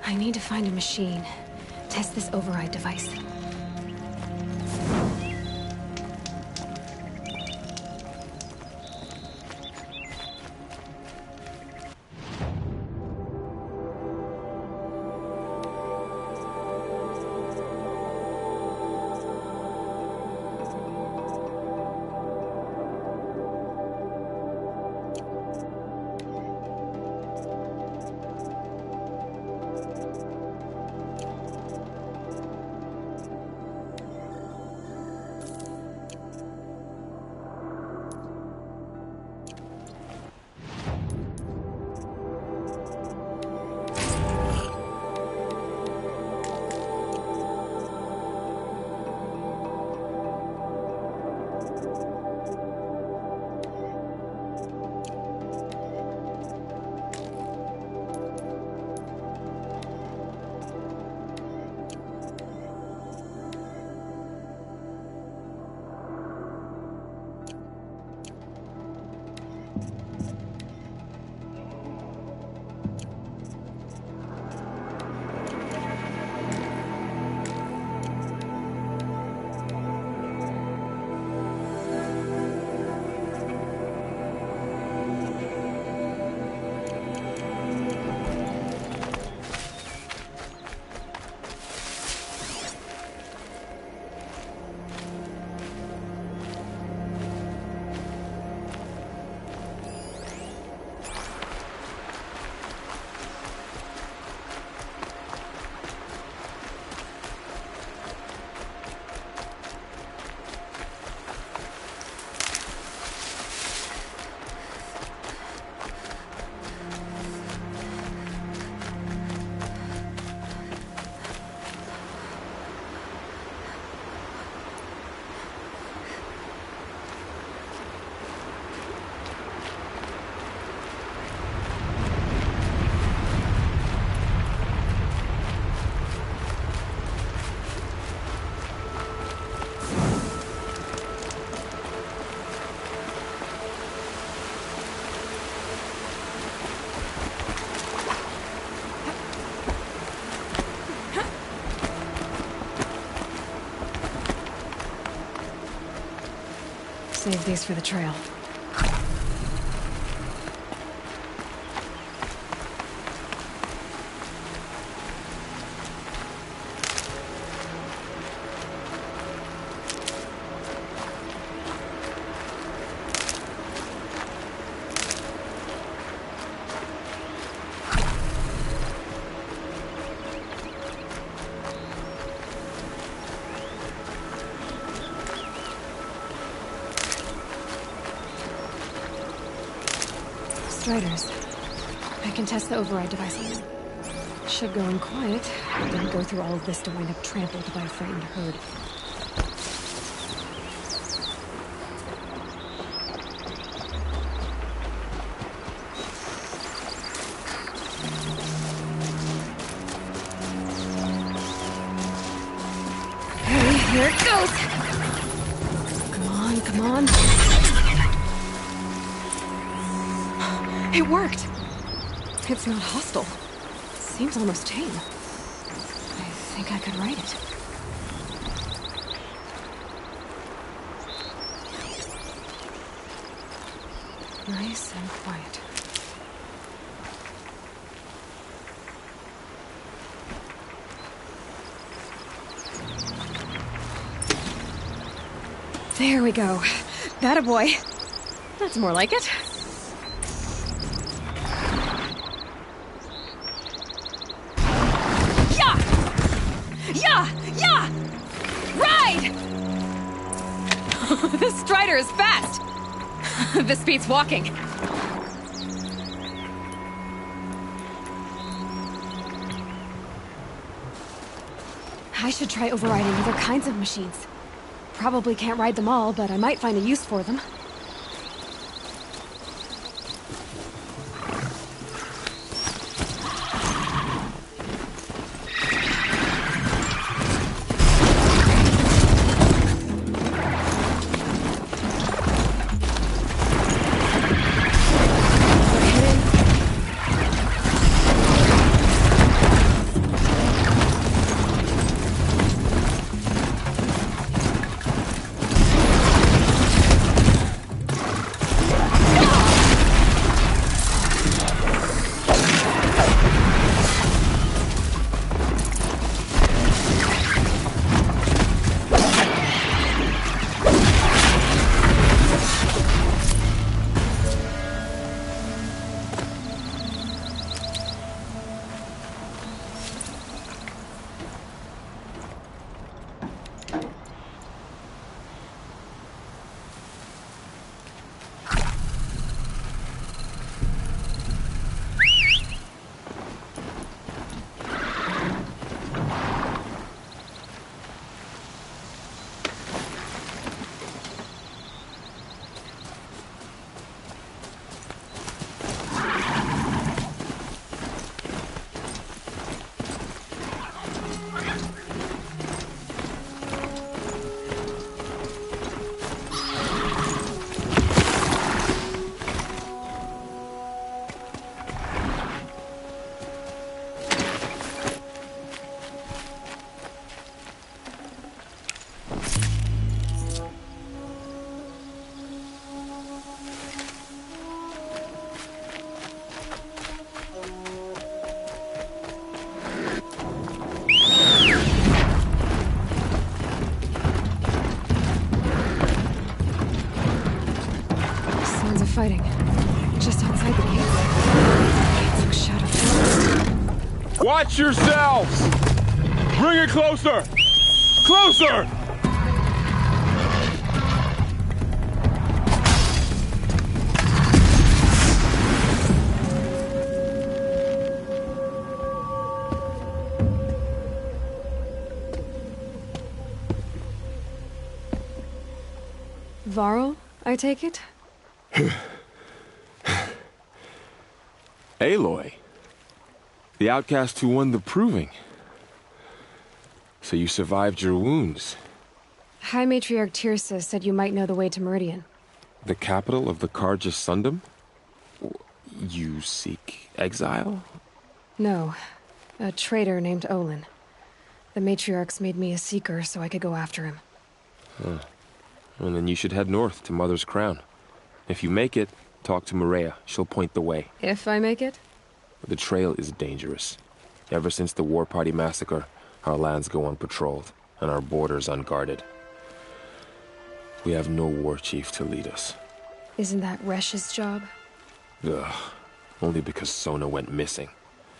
I need to find a machine. Test this override device. Save these for the trail. Striders. I can test the override device on them. Should go in quiet. I didn't go through all of this to wind up trampled by a frightened herd. Okay, here it goes! Come on, come on. It worked! It's not hostile. Seems almost tame. I think I could ride it. Nice and quiet. There we go. That a boy. That's more like it. This Strider is fast! This beats walking. I should try overriding other kinds of machines. Probably can't ride them all, but I might find a use for them. fighting. Just outside the gates. Gates look shadowed. Watch yourselves! Bring it closer! Closer! Varl, I take it? Aloy. The outcast who won the proving. So you survived your wounds. High Matriarch Tirsa said you might know the way to Meridian. The capital of the Carja Sundom? You seek exile? No. A traitor named Olin. The Matriarchs made me a seeker so I could go after him. Huh. And then you should head north to Mother's Crown. If you make it, talk to Maria. She'll point the way. If I make it? The trail is dangerous. Ever since the War Party massacre, our lands go unpatrolled, and our borders unguarded. We have no war chief to lead us. Isn't that Resh's job? Ugh. Only because Sona went missing.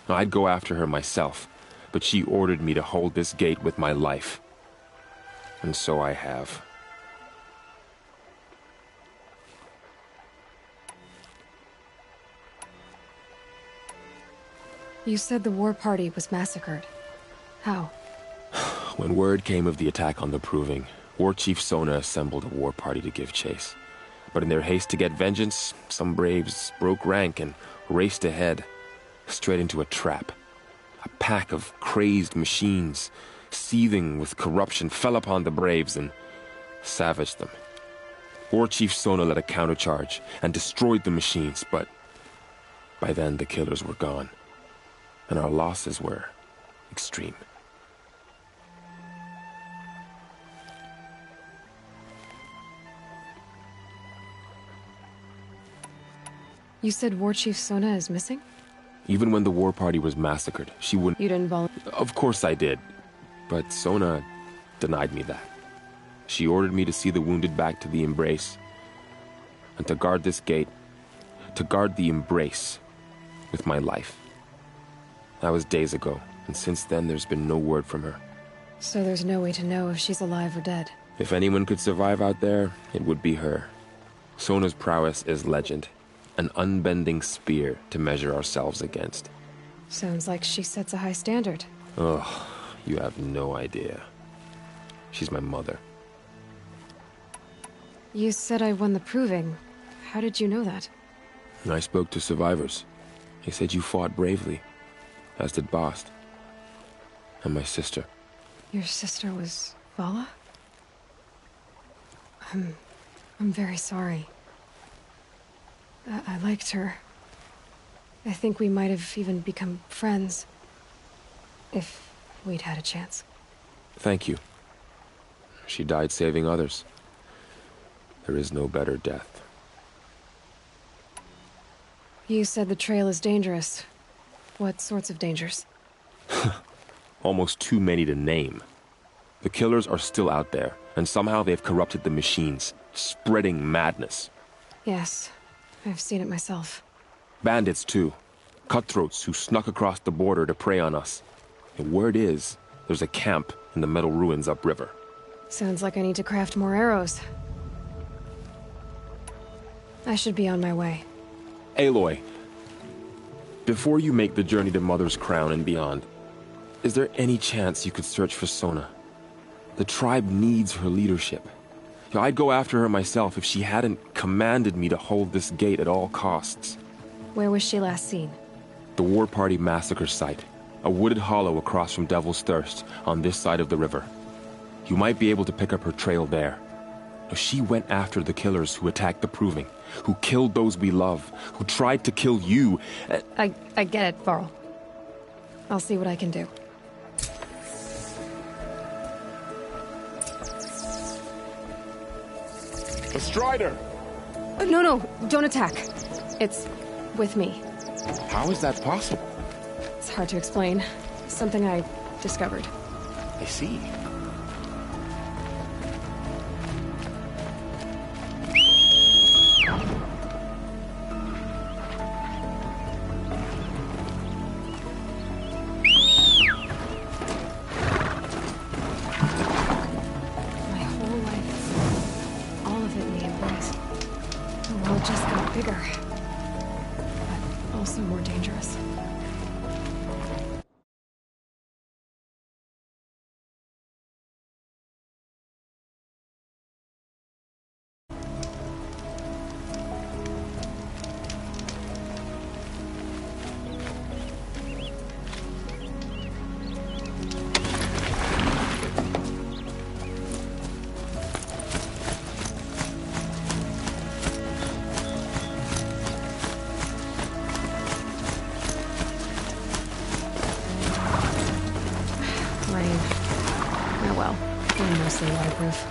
I'd go after her myself, but she ordered me to hold this gate with my life. And so I have. You said the War Party was massacred. How? When word came of the attack on the Proving, War Chief Sona assembled a war party to give chase. But in their haste to get vengeance, some braves broke rank and raced ahead, straight into a trap. A pack of crazed machines, seething with corruption, fell upon the braves and savaged them. War Chief Sona led a countercharge and destroyed the machines, but by then the killers were gone, and our losses were extreme. You said War Chief Sona is missing? Even when the war party was massacred, she wouldn't... You didn't volunteer? Of course I did. But Sona denied me that. She ordered me to see the wounded back to the Embrace. And to guard this gate. To guard the Embrace with my life. That was days ago, and since then there's been no word from her. So there's no way to know if she's alive or dead? If anyone could survive out there, it would be her. Sona's prowess is legend. An unbending spear to measure ourselves against. Sounds like she sets a high standard. Ugh, you have no idea. She's my mother. You said I won the Proving. How did you know that? I spoke to survivors. They said you fought bravely, as did Bast. And my sister. Your sister was Vala? I'm very sorry. I liked her. I think we might have even become friends. If we'd had a chance. Thank you. She died saving others. There is no better death. You said the trail is dangerous. What sorts of dangers? Almost too many to name. The killers are still out there, and somehow they've corrupted the machines, spreading madness. Yes. I've seen it myself. Bandits, too. Cutthroats who snuck across the border to prey on us. And word is, there's a camp in the metal ruins upriver. Sounds like I need to craft more arrows. I should be on my way. Aloy, before you make the journey to Mother's Crown and beyond, is there any chance you could search for Sona? The tribe needs her leadership. I'd go after her myself if she hadn't commanded me to hold this gate at all costs. Where was she last seen? The War Party massacre site. A wooded hollow across from Devil's Thirst, on this side of the river. You might be able to pick up her trail there. She went after the killers who attacked the Proving, who killed those we love, who tried to kill you. I get it, Varl. I'll see what I can do. A Strider! No, don't attack. It's with me. How is that possible? It's hard to explain. Something I discovered. I see. lot bigger. But also more dangerous. Mostly waterproof.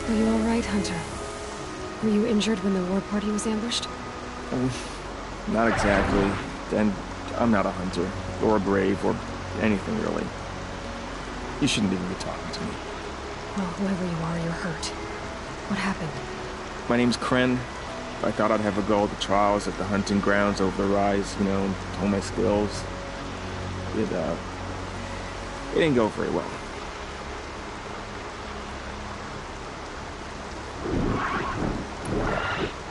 Are you all right, Hunter? Were you injured when the war party was ambushed? Not exactly. And I'm not a hunter, or a brave, or anything really. You shouldn't even be talking to me. Well, whoever you are, you're hurt. What happened? My name's Kren. I thought I'd have a go at the trials at the hunting grounds over the rise, you know, hone my skills. It didn't go very well.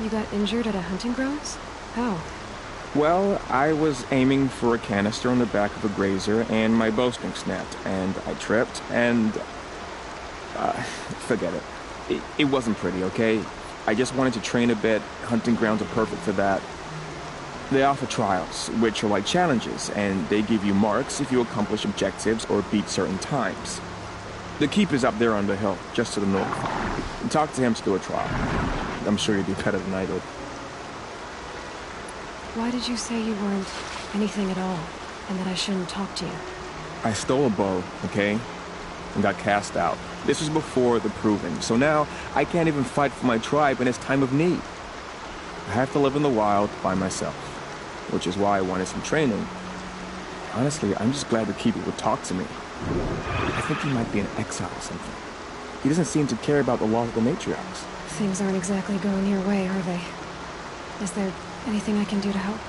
You got injured at a hunting grounds? How? Well, I was aiming for a canister on the back of a grazer, and my bowstring snapped, and I tripped, and... forget it. It wasn't pretty, okay? I just wanted to train a bit. Hunting grounds are perfect for that. They offer trials, which are like challenges, and they give you marks if you accomplish objectives or beat certain times. The keep is up there on the hill, just to the north. Talk to him to do a trial. I'm sure you'd do better than I did. Why did you say you weren't anything at all, and that I shouldn't talk to you? I stole a bow, okay? And got cast out. This was before the proving, so now I can't even fight for my tribe in its time of need. I have to live in the wild by myself, which is why I wanted some training. Honestly, I'm just glad the Keeper would talk to me. I think he might be in exile or something. He doesn't seem to care about the laws of the matriarchs. Things aren't exactly going your way, are they? Is there anything I can do to help?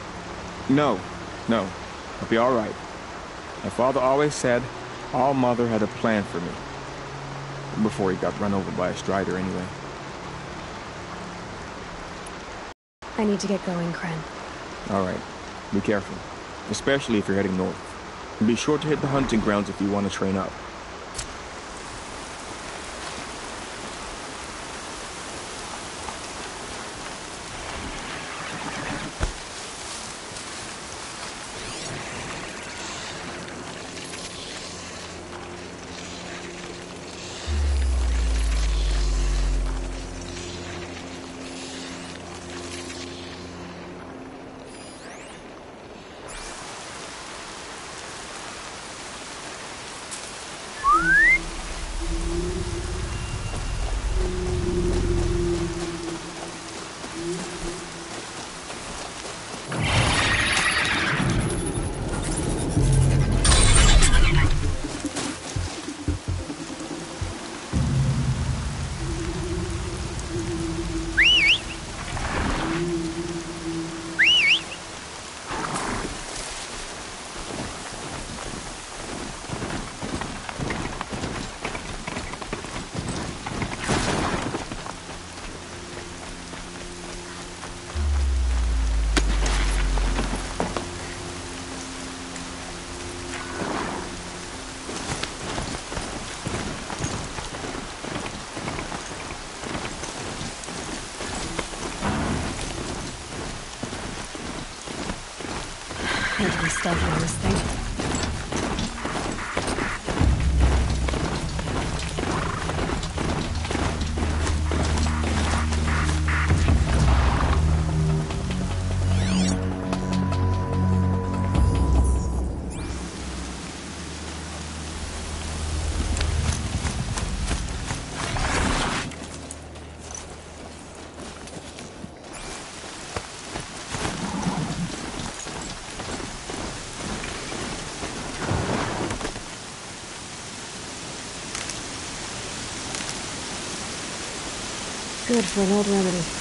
No. I'll be all right. My father always said All Mother had a plan for me. Before he got run over by a strider, anyway. I need to get going, Kren. All right. Be careful. Especially if you're heading north. And be sure to hit the hunting grounds if you want to train up. Need to be stealthy on this thing. Good for an old remedy.